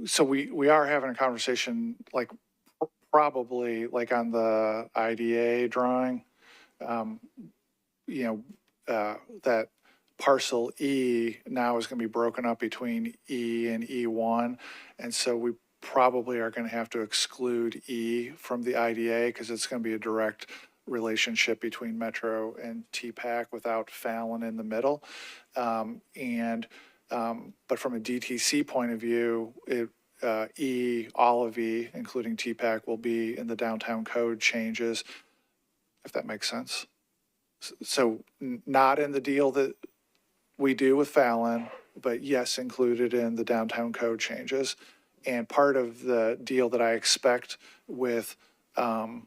So we are having a conversation, like probably like on the IDA drawing, that parcel E now is going to be broken up between E and E1. And so we probably are going to have to exclude E from the IDA because it's going to be a direct relationship between Metro and TPAC without Fallon in the middle. But from a DTC point of view, all of E, including TPAC, will be in the downtown code changes, if that makes sense. So not in the deal that we do with Fallon, but yes, included in the downtown code changes. And part of the deal that I expect with TPAC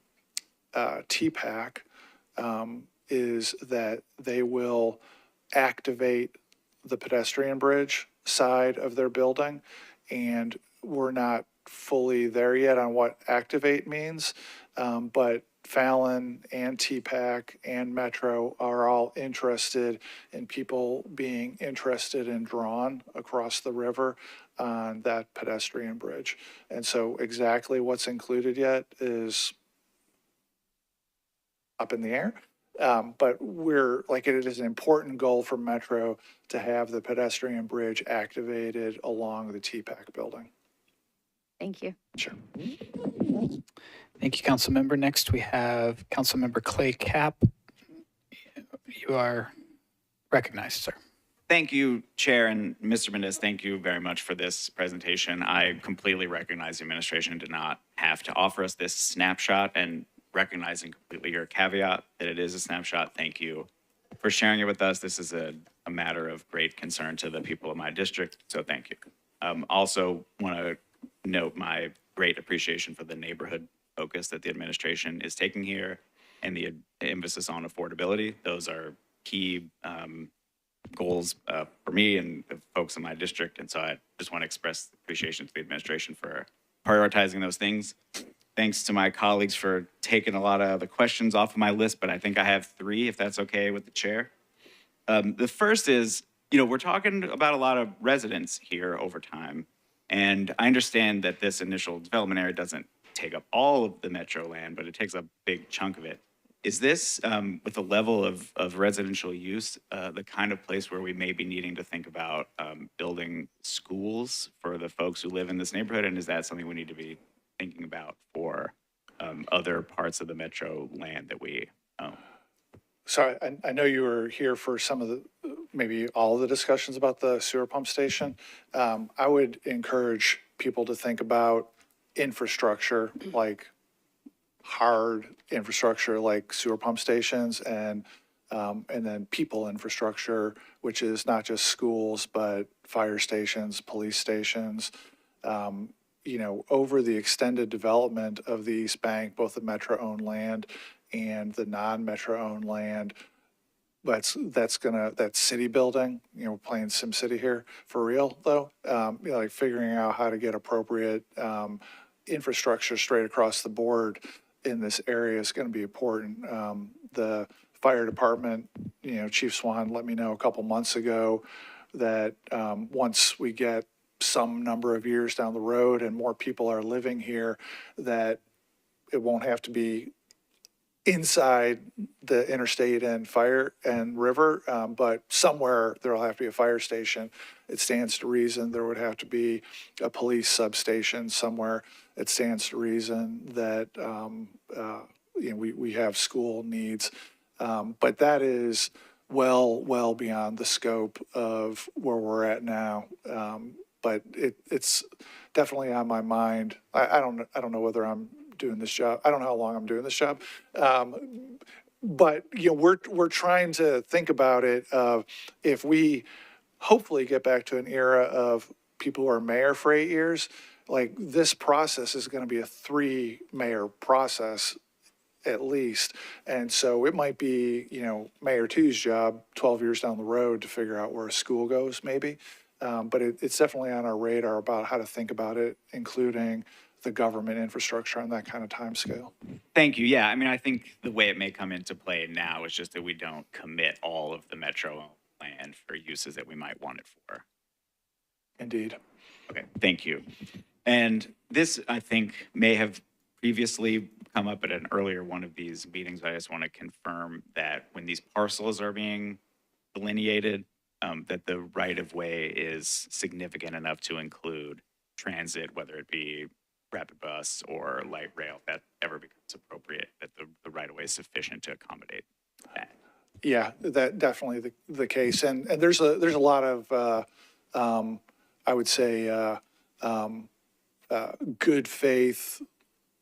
is that they will activate the pedestrian bridge side of their building. And we're not fully there yet on what activate means, but Fallon and TPAC and Metro are all interested in people being interested and drawn across the river on that pedestrian bridge. And so exactly what's included yet is up in the air. But it is an important goal for Metro to have the pedestrian bridge activated along the TPAC building. Thank you. Sure. Thank you, Councilmember. Next, we have Councilmember Clay Cap. You are recognized, sir. Thank you, Chair, and Mr. Mendez, thank you very much for this presentation. I completely recognize the administration did not have to offer us this snapshot, and recognizing completely your caveat that it is a snapshot. Thank you for sharing it with us. This is a matter of great concern to the people of my district, so thank you. Also want to note my great appreciation for the neighborhood focus that the administration is taking here and the emphasis on affordability. Those are key goals for me and the folks in my district. And so I just want to express appreciation to the administration for prioritizing those things. Thanks to my colleagues for taking a lot of the questions off of my list, but I think I have 3, if that's okay with the chair. The first is, we're talking about a lot of residents here over time. And I understand that this initial development area doesn't take up all of the metro land, but it takes a big chunk of it. Is this, with the level of residential use, the kind of place where we may be needing to think about building schools for the folks who live in this neighborhood? And is that something we need to be thinking about for other parts of the metro land that we own? So I know you were here for some of the, maybe all of the discussions about the sewer pump station. I would encourage people to think about infrastructure, like hard infrastructure like sewer pump stations, and then people infrastructure, which is not just schools, but fire stations, police stations. Over the extended development of the East Bank, both the Metro-owned land and the non-Metro-owned land, that's city building, we're playing SimCity here for real though, like figuring out how to get appropriate infrastructure straight across the board in this area is going to be important. The fire department, Chief Swan let me know a couple months ago that once we get some number of years down the road and more people are living here, that it won't have to be inside the interstate and fire and river, but somewhere there'll have to be a fire station. It stands to reason there would have to be a police substation somewhere. It stands to reason that we have school needs, but that is well beyond the scope of where we're at now. But it's definitely on my mind. I don't know whether I'm doing this job. I don't know how long I'm doing this job. But we're trying to think about it of if we hopefully get back to an era of people who are mayor for 8 years, like this process is going to be a 3-mayor process at least. And so it might be, Mayor Two's job 12 years down the road to figure out where a school goes, maybe. But it's definitely on our radar about how to think about it, including the government infrastructure on that kind of timescale. Thank you. Yeah, I mean, I think the way it may come into play now is just that we don't commit all of the metro land for uses that we might want it for. Indeed. Okay, thank you. And this, I think, may have previously come up at an earlier one of these meetings. I just want to confirm that when these parcels are being delineated, that the right-of-way is significant enough to include transit, whether it be rapid bus or light rail, if that ever becomes appropriate, that the right-of-way is sufficient to accommodate that. Yeah, that definitely the case. And there's a lot of, I would say, good faith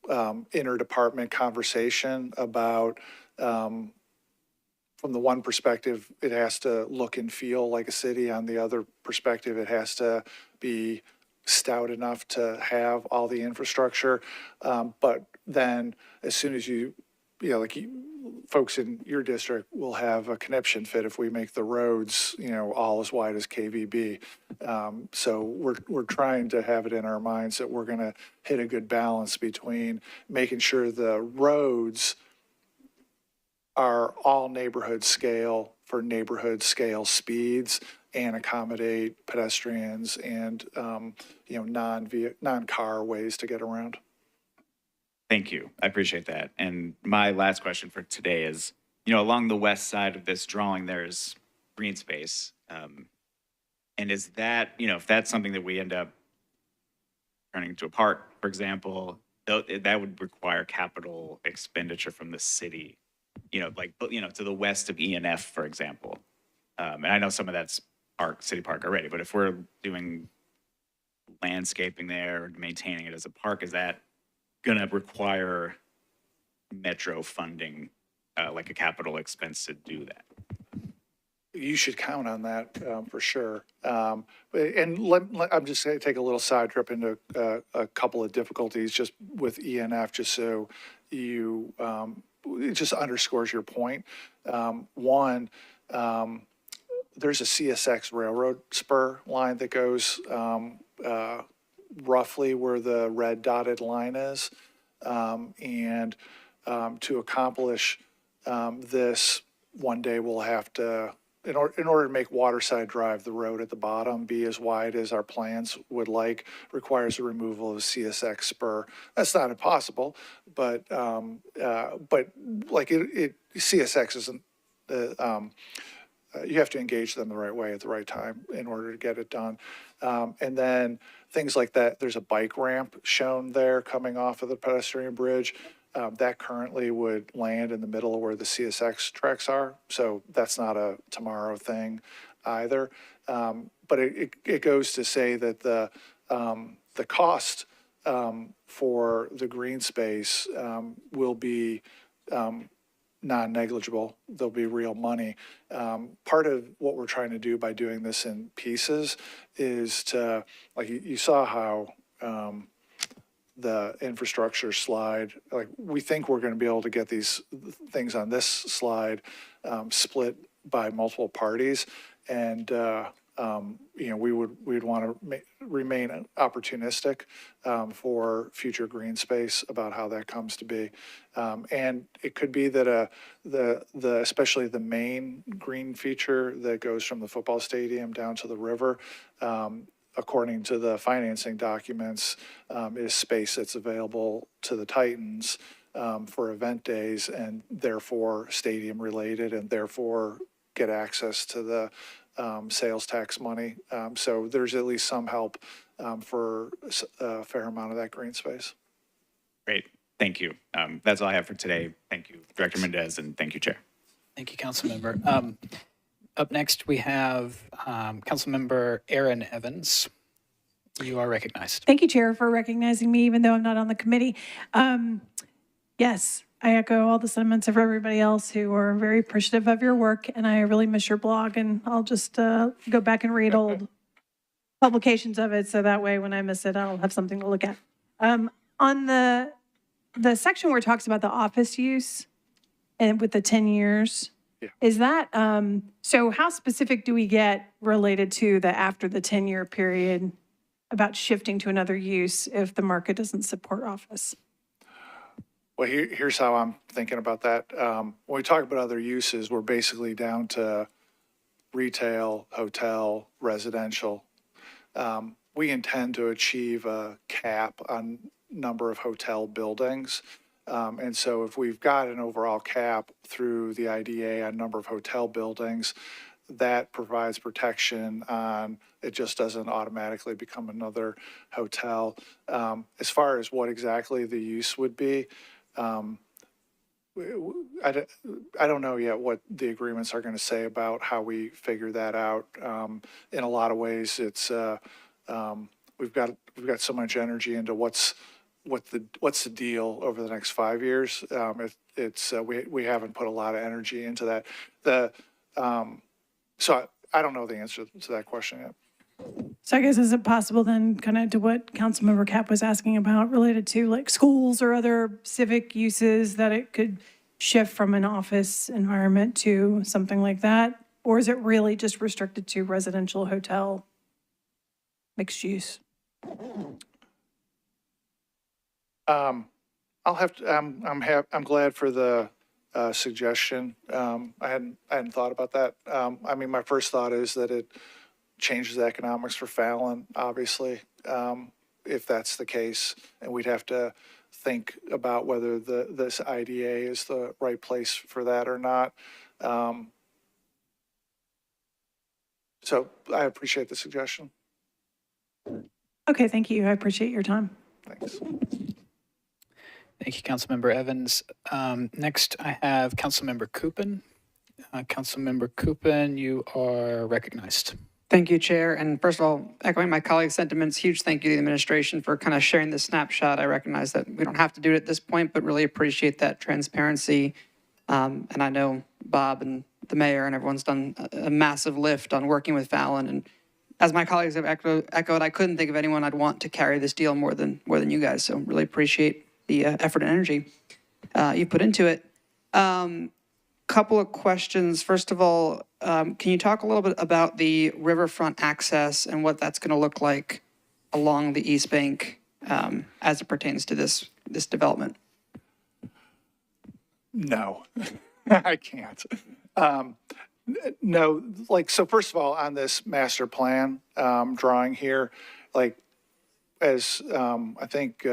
interdepartment conversation about, from the one perspective, it has to look and feel like a city. On the other perspective, it has to be stout enough to have all the infrastructure. But then as soon as folks in your district will have a conniption fit if we make the roads, all as wide as KVB. So we're trying to have it in our minds that we're going to hit a good balance between making sure the roads are all neighborhood scale for neighborhood scale speeds and accommodate pedestrians and, non-car ways to get around. Thank you. I appreciate that. And my last question for today is, along the west side of this drawing, there's green space. And is that, if that's something that we end up turning into a park, for example, that would require capital expenditure from the city, to the west of ENF, for example. And I know some of that's city park already, but if we're doing landscaping there, maintaining it as a park, is that going to require metro funding, like a capital expense to do that? You should count on that for sure. And I'm just going to take a little side trip into a couple of difficulties just with ENF, just so it just underscores your point. One, there's a CSX railroad spur line that goes roughly where the red dotted line is. And to accomplish this, one day we'll have to, in order to make Waterside Drive, the road at the bottom, be as wide as our plans would like, requires the removal of a CSX spur. That's not impossible, but CSX isn't, you have to engage them the right way at the right time in order to get it done. And then things like that, there's a bike ramp shown there coming off of the pedestrian bridge. That currently would land in the middle of where the CSX tracks are. So that's not a tomorrow thing either. But it goes to say that the cost for the green space will be non-negligible. There'll be real money. Part of what we're trying to do by doing this in pieces is to, like you saw how the infrastructure slide, like we think we're going to be able to get these things on this slide split by multiple parties. And, we'd want to remain opportunistic for future green space about how that comes to be. And it could be that especially the main green feature that goes from the football stadium down to the river, according to the financing documents, is space that's available to the Titans for event days and therefore stadium related and therefore get access to the sales tax money. So there's at least some help for a fair amount of that green space. Great. Thank you. That's all I have for today. Thank you, Director Mendez, and thank you, Chair. Thank you, Councilmember. Up next, we have Councilmember Aaron Evans. You are recognized. Thank you, Chair, for recognizing me, even though I'm not on the committee. Yes, I echo all the sentiments of everybody else who are very appreciative of your work, and I really miss your blog, and I'll just go back and read old publications of it, so that way when I miss it, I'll have something to look at. On the the section where it talks about the office use and with the 10 years, Yeah. is that, so how specific do we get related to the after the 10-year period about shifting to another use if the market doesn't support office? Well, here's how I'm thinking about that. When we talk about other uses, we're basically down to retail, hotel, residential. We intend to achieve a cap on number of hotel buildings. And so if we've got an overall cap through the IDA on number of hotel buildings, that provides protection on, it just doesn't automatically become another hotel. As far as what exactly the use would be, I don't know yet what the agreements are going to say about how we figure that out. In a lot of ways, it's we've got so much energy into what's the deal over the next 5 years. We haven't put a lot of energy into that. So I don't know the answer to that question yet. So I guess is it possible then, kind of to what Councilmember Cap was asking about related to like schools or other civic uses, that it could shift from an office environment to something like that? Or is it really just restricted to residential, hotel, mixed use? I'll have to, I'm glad for the suggestion. I hadn't thought about that. I mean, my first thought is that it changes the economics for Fallon, obviously, if that's the case. And we'd have to think about whether this IDA is the right place for that or not. So I appreciate the suggestion. Okay, thank you. I appreciate your time. Thanks. Thank you, Councilmember Evans. Next, I have Councilmember Coopin. Councilmember Coopin, you are recognized. Thank you, Chair. And first of all, echoing my colleague's sentiments, huge thank you to the administration for kind of sharing this snapshot. I recognize that we don't have to do it at this point, but really appreciate that transparency. And I know Bob and the mayor and everyone's done a massive lift on working with Fallon. And as my colleagues have echoed, I couldn't think of anyone I'd want to carry this deal more than you guys. So really appreciate the effort and energy you put into it. Couple of questions. First of all, can you talk a little bit about the riverfront access and what that's going to look like along the East Bank as it pertains to this development? No, I can't. No, like, so first of all, on this master plan drawing here, like, as I think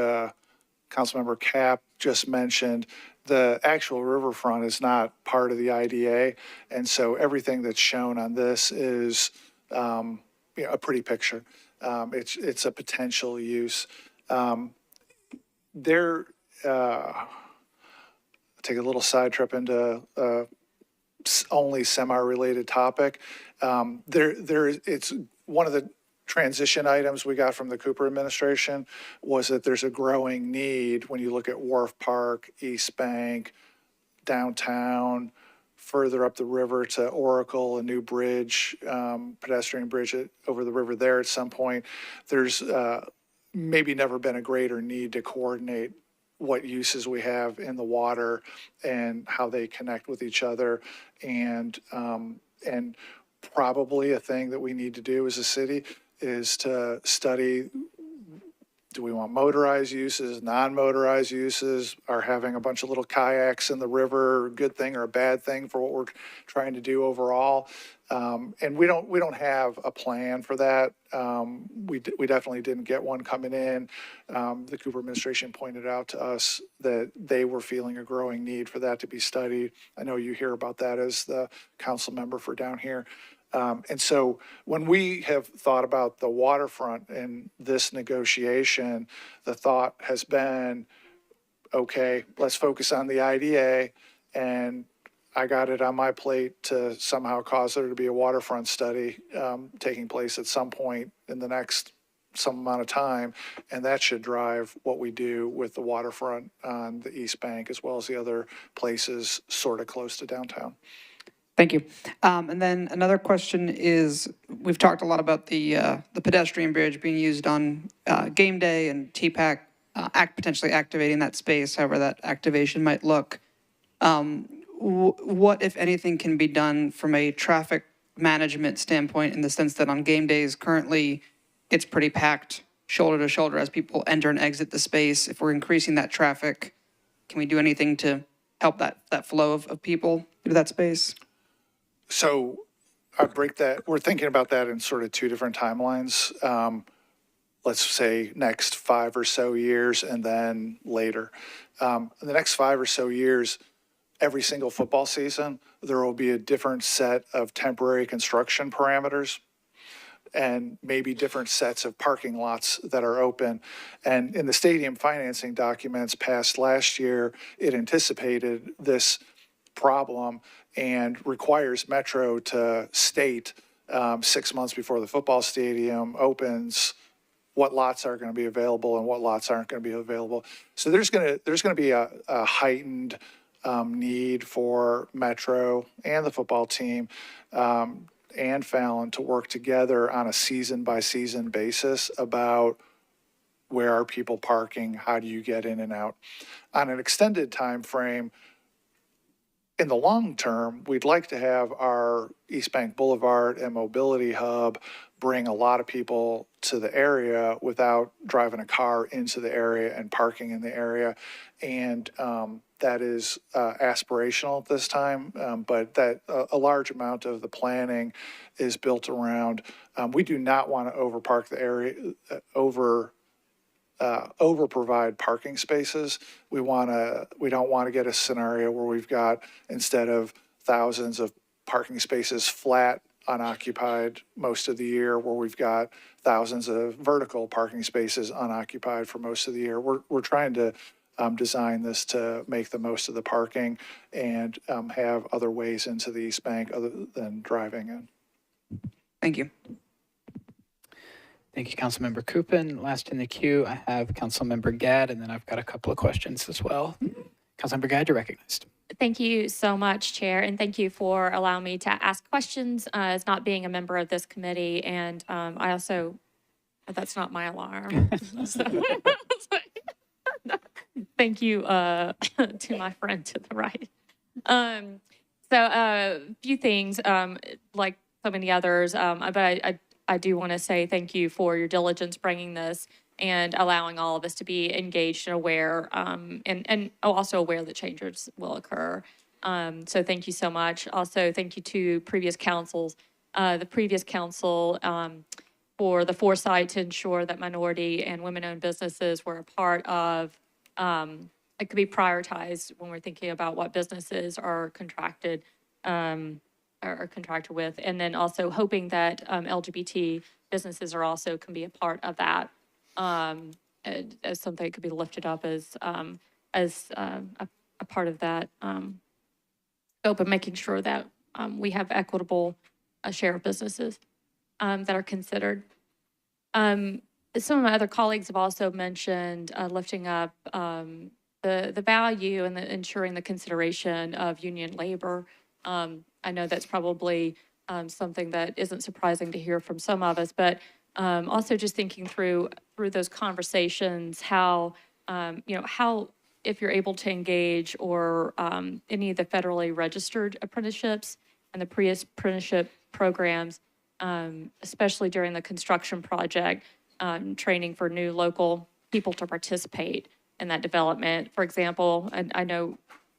Councilmember Cap just mentioned, the actual riverfront is not part of the IDA. And so everything that's shown on this is a pretty picture. It's a potential use. Take a little side trip into only semi-related topic. It's one of the transition items we got from the Cooper administration was that there's a growing need when you look at Wharf Park, East Bank, downtown, further up the river to Oracle, a new bridge, pedestrian bridge over the river there at some point. There's maybe never been a greater need to coordinate what uses we have in the water and how they connect with each other. And probably a thing that we need to do as a city is to study, do we want motorized uses, non-motorized uses? Are having a bunch of little kayaks in the river a good thing or a bad thing for what we're trying to do overall? And we don't have a plan for that. We definitely didn't get one coming in. The Cooper administration pointed out to us that they were feeling a growing need for that to be studied. I know you hear about that as the council member for down here. And so when we have thought about the waterfront in this negotiation, the thought has been, okay, let's focus on the IDA. And I got it on my plate to somehow cause there to be a waterfront study taking place at some point in the next some amount of time. And that should drive what we do with the waterfront on the East Bank as well as the other places sort of close to downtown. Thank you. And then another question is, we've talked a lot about the pedestrian bridge being used on game day and TPAC potentially activating that space, however that activation might look. What, if anything, can be done from a traffic management standpoint in the sense that on game days currently it's pretty packed shoulder to shoulder as people enter and exit the space? If we're increasing that traffic, can we do anything to help that flow of people through that space? So I break that, we're thinking about that in sort of two different timelines. Let's say next 5 or so years and then later. In the next 5 or so years, every single football season, there will be a different set of temporary construction parameters and maybe different sets of parking lots that are open. And in the stadium financing documents passed last year, it anticipated this problem and requires Metro to state 6 months before the football stadium opens what lots are going to be available and what lots aren't going to be available. So there's going to be a heightened need for Metro and the football team and Fallon to work together on a season by season basis about where are people parking, how do you get in and out. On an extended time frame, in the long term, we'd like to have our East Bank Boulevard and mobility hub bring a lot of people to the area without driving a car into the area and parking in the area. And that is aspirational at this time, but that a large amount of the planning is built around, we do not want to overpark the area, over provide parking spaces. We don't want to get a scenario where we've got, instead of thousands of parking spaces flat unoccupied most of the year, where we've got thousands of vertical parking spaces unoccupied for most of the year. We're trying to design this to make the most of the parking and have other ways into the East Bank other than driving in. Thank you. Thank you, Councilmember Coopin. Last in the queue, I have Councilmember Gadd, and then I've got a couple of questions as well. Councilmember Gadd, you're recognized. Thank you so much, Chair, and thank you for allowing me to ask questions as not being a member of this committee. And I also, that's not my alarm. Thank you to my friend to the right. So a few things, like so many others, but I do want to say thank you for your diligence bringing this and allowing all of us to be engaged and aware, and also aware that changes will occur. So thank you so much. Also, thank you to previous councils, the previous council for the foresight to ensure that minority and women-owned businesses were a part of, it could be prioritized when we're thinking about what businesses are contracted with, and then also hoping that LGBT businesses are also can be a part of that, as something that could be lifted up as a part of that scope of making sure that we have equitable share of businesses that are considered. Some of my other colleagues have also mentioned lifting up the value and ensuring the consideration of union labor. I know that's probably something that isn't surprising to hear from some of us, but also just thinking through those conversations, how if you're able to engage or any of the federally registered apprenticeships and the pre-apprenticeship programs, especially during the construction project, training for new local people to participate in that development. For example, I know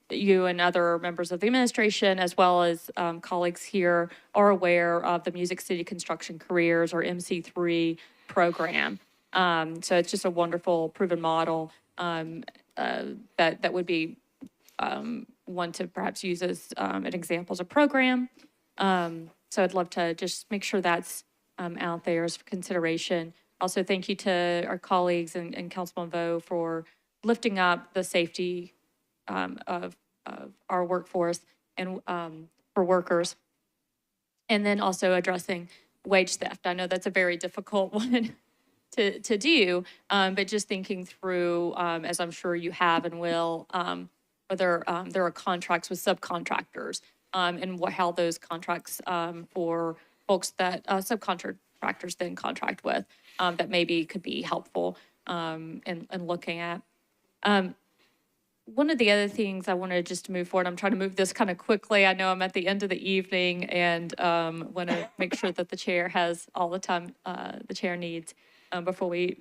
you and other members of the administration, as well as colleagues here, are aware of the Music City Construction Careers, or MC3 program. So it's just a wonderful proven model that would be one to perhaps use as an example as a program. So I'd love to just make sure that's out there as for consideration. Also, thank you to our colleagues and Councilman Vo for lifting up the safety of our workforce and for workers, and then also addressing wage theft. I know that's a very difficult one to do, but just thinking through, as I'm sure you have and will, whether there are contracts with subcontractors and how those contracts for folks that subcontractors then contract with that maybe could be helpful. and looking at. One of the other things I wanted just to move forward, I'm trying to move this kind of quickly. I know I'm at the end of the evening and want to make sure that the chair has all the time the chair needs before we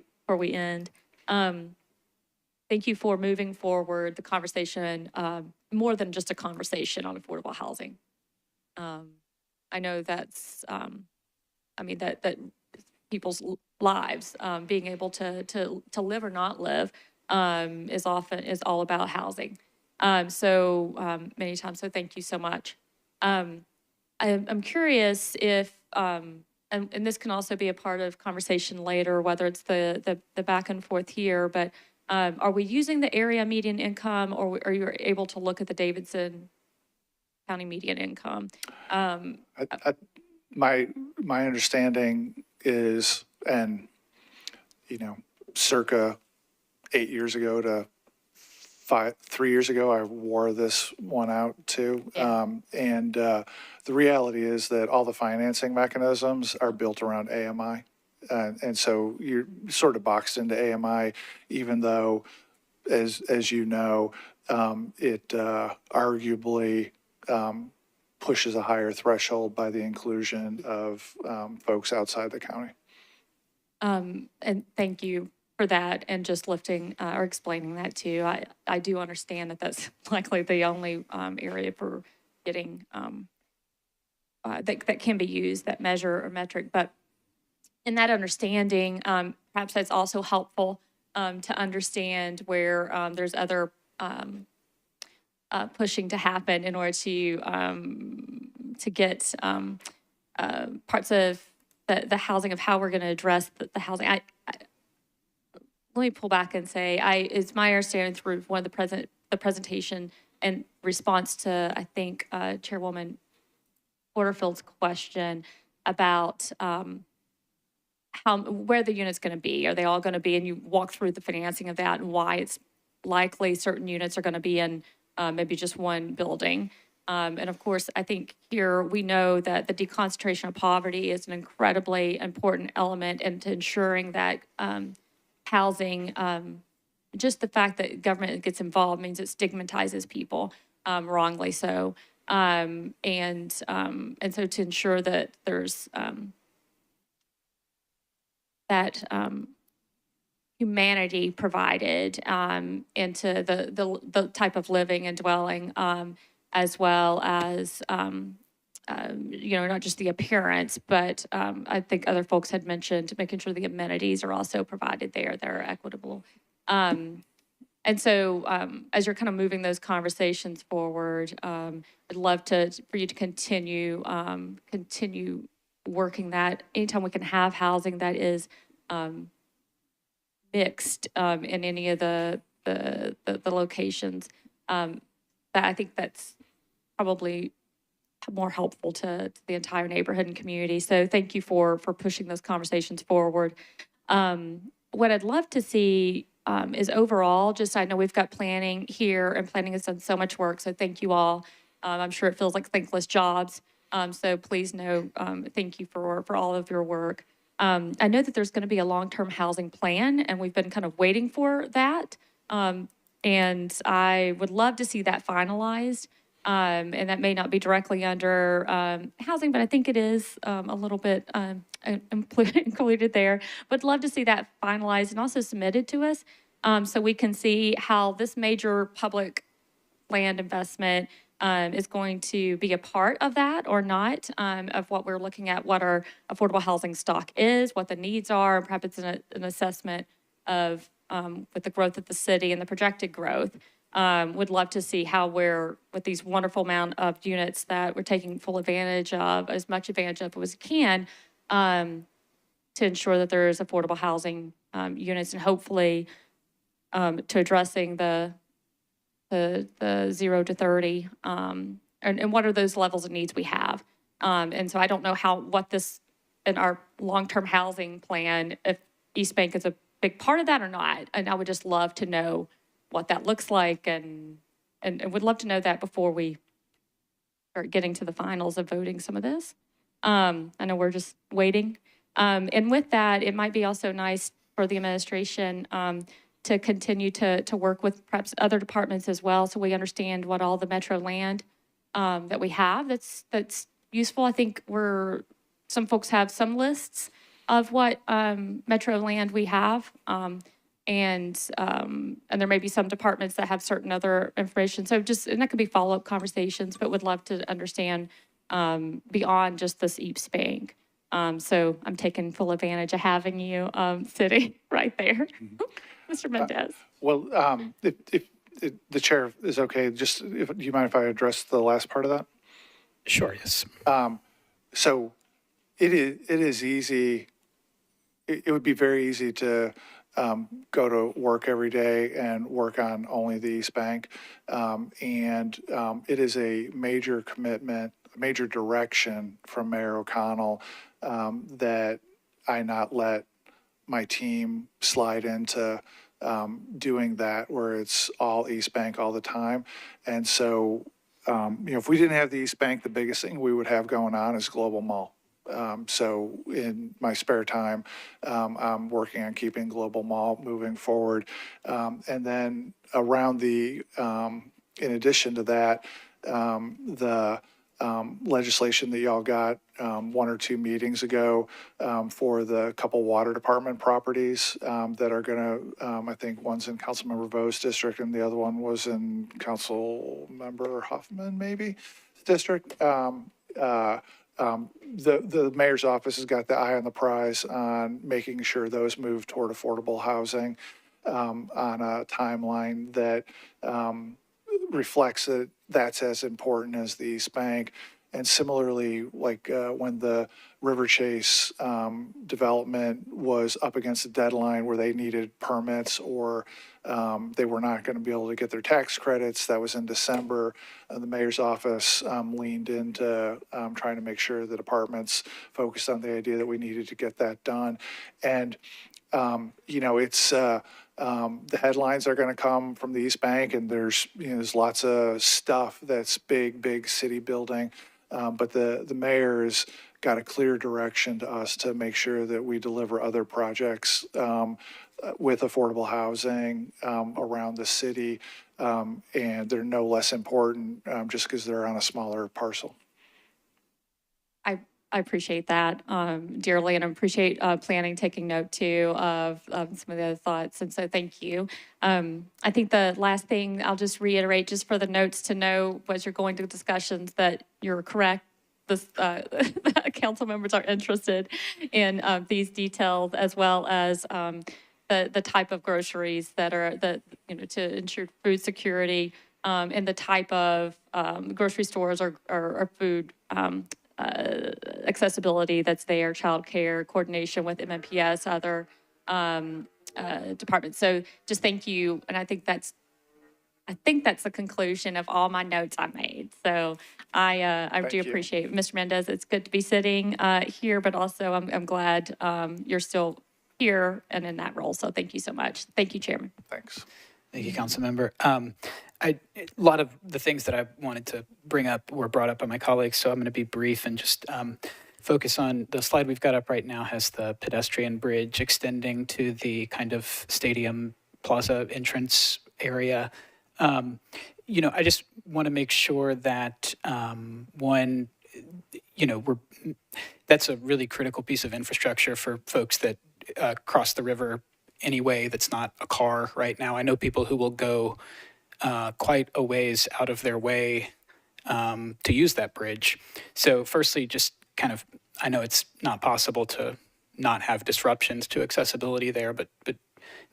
end. Thank you for moving forward the conversation, more than just a conversation on affordable housing. I know that's, that people's lives, being able to live or not live, is all about housing. Many times, so thank you so much. I'm curious if, and this can also be a part of conversation later, whether it's the back and forth here, but are we using the area median income, or are you able to look at the Davidson County median income? My understanding is, and, circa 8 years ago to 3 years ago, I wore this one out too. The reality is that all the financing mechanisms are built around AMI. And so you're sort of boxed into AMI, even though, as you know, it arguably pushes a higher threshold by the inclusion of folks outside the county. And thank you for that, and just lifting or explaining that too. I do understand that that's likely the only area for getting that can be used, that measure or metric. But in that understanding, perhaps that's also helpful to understand where there's other pushing to happen in order to get parts of the housing, of how we're going to address the housing. Let me pull back and say, it's my understanding through one of the presentation in response to, I think, Chairwoman Porterfield's question about where the unit's going to be. Are they all going to be? And you walk through the financing of that and why it's likely certain units are going to be in maybe just one building. And of course, I think here we know that the deconcentration of poverty is an incredibly important element into ensuring that housing, just the fact that government gets involved means it stigmatizes people wrongly so. And so to ensure that there's that humanity provided into the type of living and dwelling, as well as not just the appearance, but I think other folks had mentioned making sure the amenities are also provided there that are equitable. And so as you're kind of moving those conversations forward, I'd love for you to continue working that. Anytime we can have housing that is mixed in any of the locations, that I think that's probably more helpful to the entire neighborhood and community. So thank you for pushing those conversations forward. What I'd love to see is overall, just I know we've got planning here, and planning has done so much work, so thank you all. I'm sure it feels like thankless jobs, so please know thank you for all of your work. I know that there's going to be a long-term housing plan, and we've been kind of waiting for that, and I would love to see that finalized. And that may not be directly under housing, but I think it is a little bit included there. But love to see that finalized and also submitted to us, so we can see how this major public land investment is going to be a part of that or not, of what we're looking at, what our affordable housing stock is, what the needs are, and perhaps it's an assessment of with the growth of the city and the projected growth. Would love to see how we're, with these wonderful amount of units that we're taking full advantage of, as much advantage of as we can, to ensure that there is affordable housing units, and hopefully to addressing the 0 to 30, and what are those levels of needs we have. And so I don't know what this, in our long-term housing plan, if East Bank is a big part of that or not. And I would just love to know what that looks like, and would love to know that before we start getting to the finals of voting some of this. I know we're just waiting. And with that, it might be also nice for the administration to continue to work with perhaps other departments as well, so we understand what all the Metro land that we have that's useful. I think some folks have some lists of what Metro land we have, and there may be some departments that have certain other information. So and that could be follow-up conversations, but would love to understand beyond just this EAPS bank. So I'm taking full advantage of having you sitting right there, Mr. Mendez. Well, if the chair is okay, do you mind if I address the last part of that? Sure, yes. So it is easy. It would be very easy to go to work every day and work on only the East Bank. It is a major commitment, a major direction from Mayor O'Connell that I not let my team slide into doing that where it's all East Bank all the time. And so, if we didn't have the East Bank, the biggest thing we would have going on is Global Mall. So in my spare time, I'm working on keeping Global Mall moving forward. And then in addition to that, the legislation that y'all got 1 or 2 meetings ago for the couple water department properties that are going to, I think one's in Councilmember Vo's district and the other one was in Councilmember Huffman, maybe, district. The mayor's office has got the eye on the prize on making sure those move toward affordable housing on a timeline that reflects that that's as important as the East Bank. And similarly, like when the River Chase development was up against the deadline where they needed permits or they were not going to be able to get their tax credits, that was in December. The mayor's office leaned into trying to make sure the departments focused on the idea that we needed to get that done. And, it's the headlines are going to come from the East Bank, and there's lots of stuff that's big city building. But the mayor's got a clear direction to us to make sure that we deliver other projects with affordable housing around the city. And they're no less important just because they're on a smaller parcel. I appreciate that dearly, and I appreciate planning taking note too of some of the other thoughts. And so thank you. I think the last thing I'll just reiterate, just for the notes to know as you're going to discussions, that you're correct. Council members are interested in these details, as well as the type of groceries that are to ensure food security, and the type of grocery stores or food accessibility that's there, childcare, coordination with MMPS, other departments. So just thank you, and I think that's the conclusion of all my notes I made. So I do appreciate it. Mr. Mendez, it's good to be sitting here, but also I'm glad you're still here and in that role. So thank you so much. Thank you, Chairman. Thanks. Thank you, Councilmember. A lot of the things that I wanted to bring up were brought up by my colleagues, so I'm going to be brief and just focus on the slide we've got up right now has the pedestrian bridge extending to the kind of stadium plaza entrance area. I just want to make sure that that's a really critical piece of infrastructure for folks that cross the river anyway. That's not a car right now. I know people who will go quite a ways out of their way to use that bridge. So firstly, just kind of, I know it's not possible to not have disruptions to accessibility there, but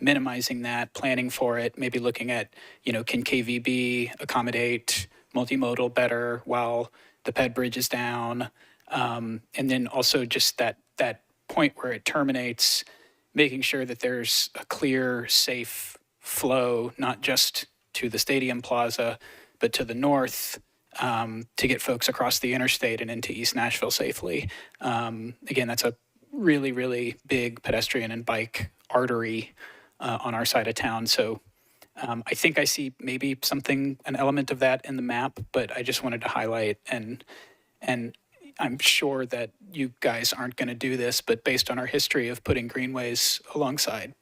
minimizing that, planning for it, maybe looking at, can KVB accommodate multimodal better while the PED bridge is down? And then also just that point where it terminates, making sure that there's a clear, safe flow, not just to the stadium plaza, but to the north, to get folks across the interstate and into East Nashville safely. Again, that's a really, really big pedestrian and bike artery on our side of town. So I think I see maybe an element of that in the map, but I just wanted to highlight and I'm sure that you guys aren't going to do this, but based on our history of putting greenways alongside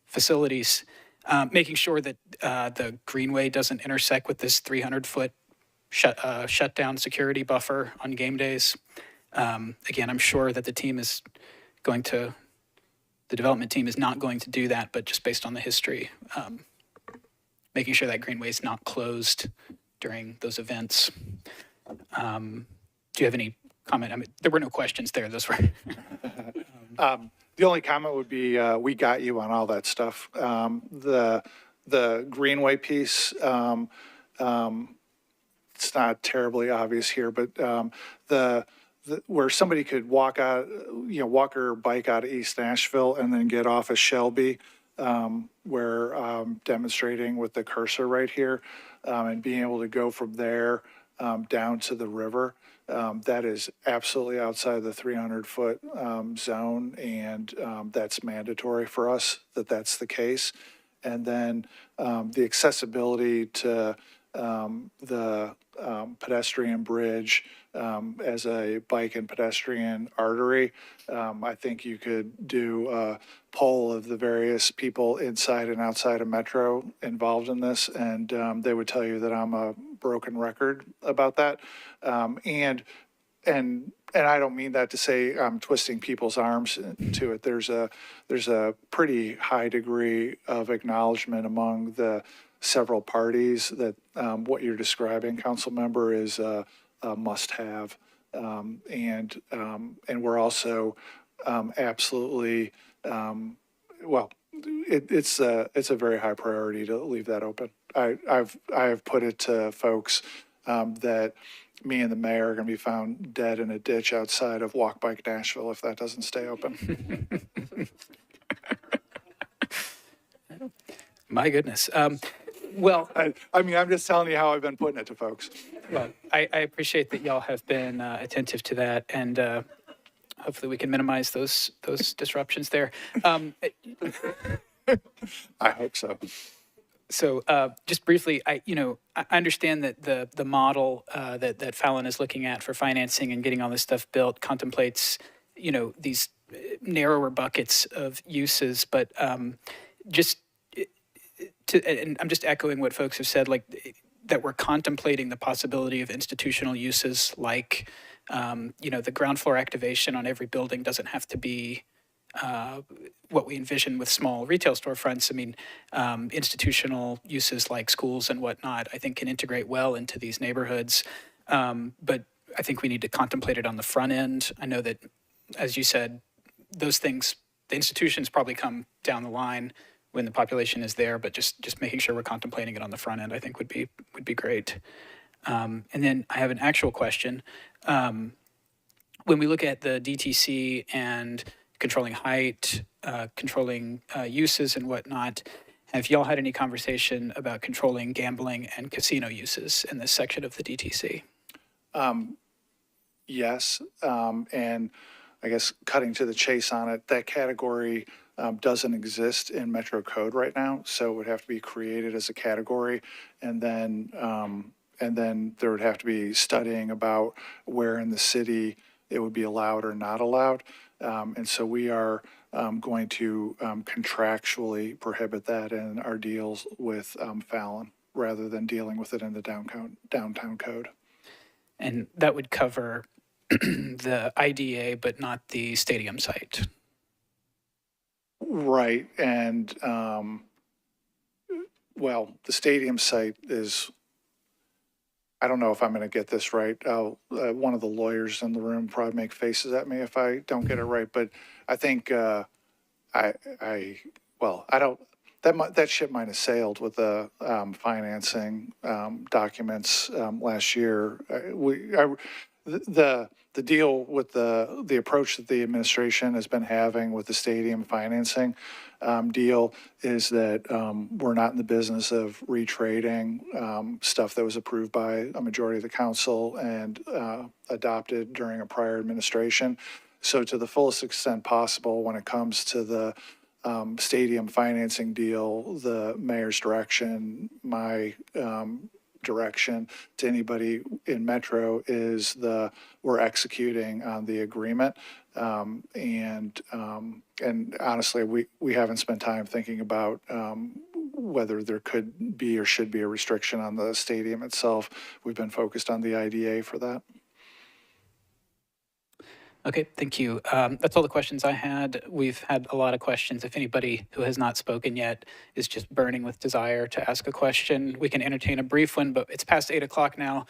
facilities, making sure that the greenway doesn't intersect with this 300-foot shutdown security buffer on game days. Again, I'm sure that the development team is not going to do that, but just based on the history, making sure that greenway is not closed during those events. Do you have any comment? I mean, there were no questions there. Those were. The only comment would be, we got you on all that stuff. The Greenway piece, it's not terribly obvious here, but where somebody could walk or bike out of East Nashville and then get off of Shelby, where I'm demonstrating with the cursor right here, and being able to go from there down to the river. That is absolutely outside the 300-foot zone, and that's mandatory for us that that's the case. And then the accessibility to the pedestrian bridge as a bike and pedestrian artery. I think you could do a poll of the various people inside and outside of Metro involved in this, and they would tell you that I'm a broken record about that. And I don't mean that to say I'm twisting people's arms to it. There's a pretty high degree of acknowledgement among the several parties that what you're describing, council member, is a must-have, and we're also absolutely it's a very high priority to leave that open. I've put it to folks that me and the mayor are going to be found dead in a ditch outside of Walk Bike Nashville if that doesn't stay open. My goodness. Well, I mean, I'm just telling you how I've been putting it to folks. well, I appreciate that y'all have been attentive to that, and hopefully we can minimize those disruptions there. I hope so. So just briefly, I understand that the model that Fallon is looking at for financing and getting all this stuff built contemplates, these narrower buckets of uses, but and I'm just echoing what folks have said, like that we're contemplating the possibility of institutional uses like, the ground floor activation on every building doesn't have to be what we envision with small retail storefronts. I mean, institutional uses like schools and whatnot, I think can integrate well into these neighborhoods. But I think we need to contemplate it on the front end. I know that, as you said, those things, the institutions probably come down the line when the population is there, but just making sure we're contemplating it on the front end, I think would be great. And then I have an actual question. When we look at the DTC and controlling height, controlling uses and whatnot, have y'all had any conversation about controlling gambling and casino uses in this section of the DTC? Yes, and I guess cutting to the chase on it, that category doesn't exist in Metro Code right now, so it would have to be created as a category, and then there would have to be studying about where in the city it would be allowed or not allowed, and so we are going to contractually prohibit that in our deals with Fallon rather than dealing with it in the downtown code. And that would cover the IDA, but not the stadium site. Right, and well, the stadium site is, I don't know if I'm going to get this right. One of the lawyers in the room probably make faces at me if I don't get it right, but I think I don't, that ship might have sailed with the financing documents last year. The deal with the approach that the administration has been having with the stadium financing deal is that we're not in the business of retrading stuff that was approved by a majority of the council and adopted during a prior administration. So to the fullest extent possible, when it comes to the stadium financing deal, the mayor's direction, my direction to anybody in Metro is we're executing on the agreement. And honestly, we haven't spent time thinking about whether there could be or should be a restriction on the stadium itself. We've been focused on the IDA for that. Okay, thank you. That's all the questions I had. We've had a lot of questions. If anybody who has not spoken yet is just burning with desire to ask a question, we can entertain a brief one, but it's past 8 o'clock now.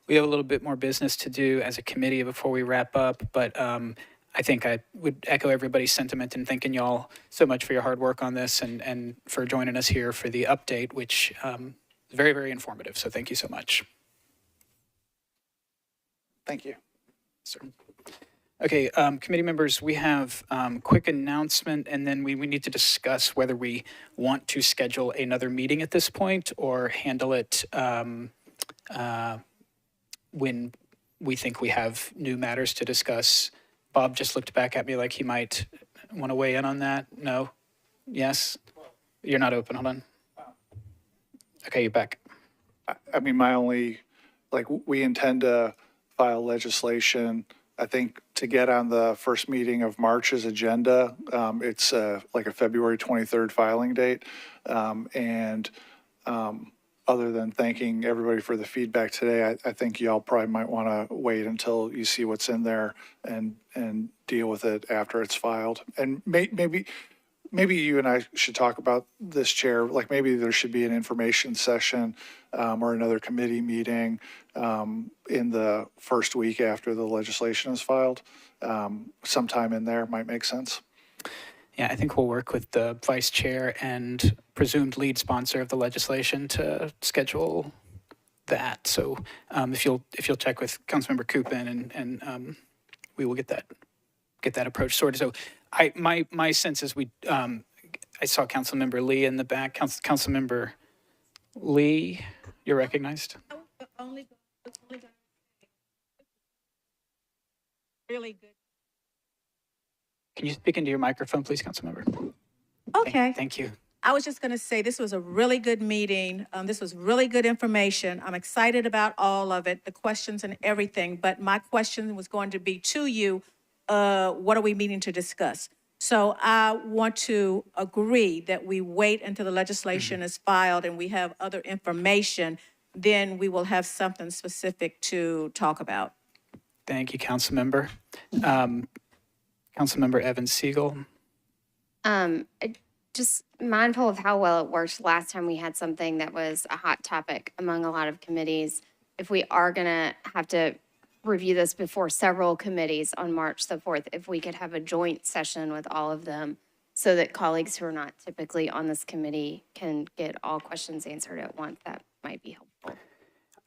We have a little bit more business to do as a committee before we wrap up, but I think I would echo everybody's sentiment in thanking y'all so much for your hard work on this and for joining us here for the update, which is very, very informative. So thank you so much. Thank you. Sir. Okay, committee members, we have quick announcement, and then we need to discuss whether we want to schedule another meeting at this point or handle it when we think we have new matters to discuss. Bob just looked back at me like he might want to weigh in on that. No? Yes? You're not open. Hold on. Okay, you're back. I mean, we intend to file legislation, I think, to get on the first meeting of March's agenda. It's like a February 23rd filing date. Other than thanking everybody for the feedback today, I think y'all probably might want to wait until you see what's in there and deal with it after it's filed. And maybe you and I should talk about this, Chair. Like maybe there should be an information session or another committee meeting in the first week after the legislation is filed. Sometime in there might make sense. Yeah, I think we'll work with the vice chair and presumed lead sponsor of the legislation to schedule that. So if you'll check with Councilmember Coopin and we will get that approach sorted. So my sense is I saw Councilmember Lee in the back. Councilmember Lee, you're recognized. Really good. Can you speak into your microphone, please, Councilmember? Okay. Thank you. I was just going to say this was a really good meeting. This was really good information. I'm excited about all of it, the questions and everything. But my question was going to be to you, what are we meeting to discuss? So I want to agree that we wait until the legislation is filed and we have other information. Then we will have something specific to talk about. Thank you, Councilmember. Councilmember Evans Siegel. Just mindful of how well it worked last time we had something that was a hot topic among a lot of committees. If we are going to have to review this before several committees on March the 4th, if we could have a joint session with all of them so that colleagues who are not typically on this committee can get all questions answered at once, that might be helpful.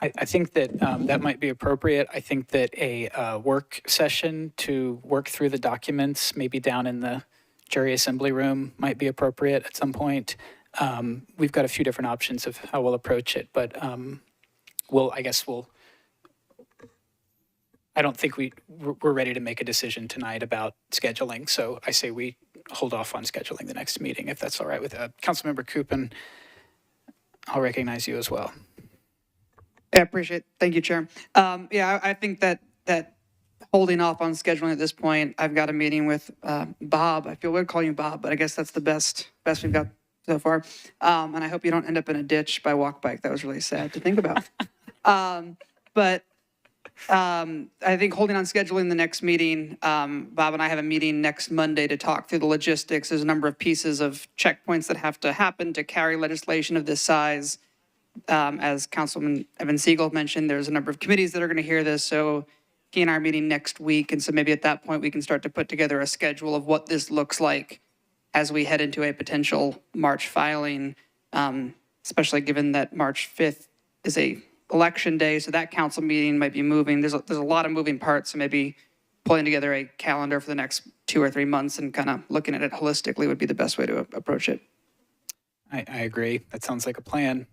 I think that that might be appropriate. I think that a work session to work through the documents, maybe down in the jury assembly room, might be appropriate at some point. We've got a few different options of how we'll approach it, but I don't think we're ready to make a decision tonight about scheduling. So I say we hold off on scheduling the next meeting, if that's all right with Councilmember Coopin. I'll recognize you as well. Yeah, I appreciate it. Thank you, Chair. I think that holding off on scheduling at this point, I've got a meeting with Bob. I feel weird calling you Bob, but I guess that's the best we've got so far. And I hope you don't end up in a ditch by walk bike. That was really sad to think about. But I think holding on scheduling the next meeting, Bob and I have a meeting next Monday to talk through the logistics. There's a number of pieces of checkpoints that have to happen to carry legislation of this size. As Councilman Evan Siegel mentioned, there's a number of committees that are going to hear this. So he and I are meeting next week. And so maybe at that point, we can start to put together a schedule of what this looks like as we head into a potential March filing, especially given that March 5th is a election day. So that council meeting might be moving. There's a lot of moving parts. So maybe pulling together a calendar for the next 2 or 3 months and kind of looking at it holistically would be the best way to approach it. I agree. That sounds like a plan.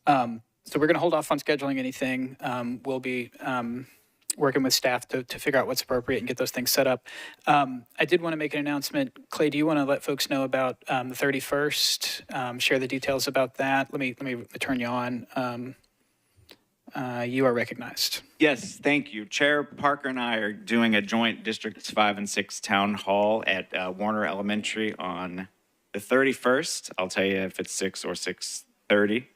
So we're going to hold off on scheduling anything. We'll be working with staff to figure out what's appropriate and get those things set up. I did want to make an announcement. Clay, do you want to let folks know about the 31st? Share the details about that. Let me turn you on. You are recognized. Yes, thank you. Chair Parker and I are doing a joint Districts 5 and 6 town hall at Warner Elementary on the 31st. I'll tell you if it's 6 or 6:30,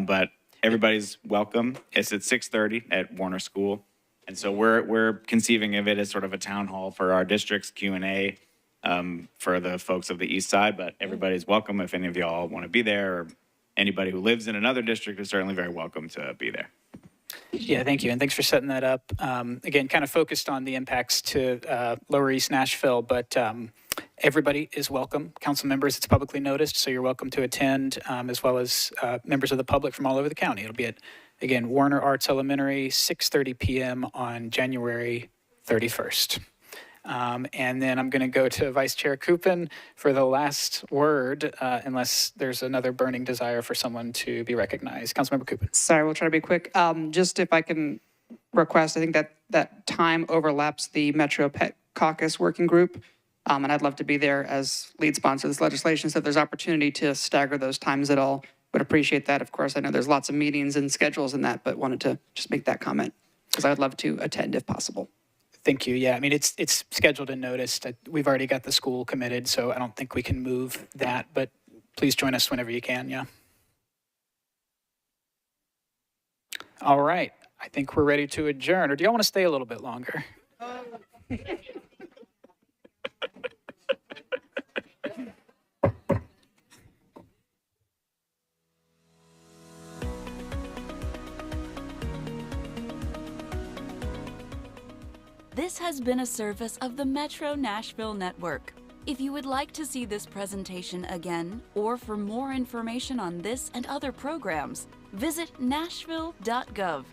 but everybody's welcome. It's at 6:30 at Warner School. And so we're conceiving of it as sort of a town hall for our district's Q&A for the folks of the east side, but everybody's welcome if any of y'all want to be there, or anybody who lives in another district is certainly very welcome to be there. Yeah, thank you. And thanks for setting that up. Again, kind of focused on the impacts to Lower East Nashville, but everybody is welcome. Council members, it's publicly noticed, so you're welcome to attend, as well as members of the public from all over the county. It'll be at, again, Warner Arts Elementary, 6:30 p.m. on January 31st. And then I'm going to go to Vice Chair Coupin for the last word, unless there's another burning desire for someone to be recognized. Councilmember Coupin. Sorry, we'll try to be quick. Just if I can request, I think that time overlaps the Metro Pet Caucus Working Group. And I'd love to be there as lead sponsor of this legislation. So if there's opportunity to stagger those times at all, would appreciate that. Of course, I know there's lots of meetings and schedules and that, but wanted to just make that comment because I would love to attend if possible. Thank you. Yeah, I mean, it's scheduled and noticed. We've already got the school committed, so I don't think we can move that, but please join us whenever you can, yeah. All right, I think we're ready to adjourn, or do y'all want to stay a little bit longer? This has been a service of the Metro Nashville Network. If you would like to see this presentation again, or for more information on this and other programs, visit nashville.gov.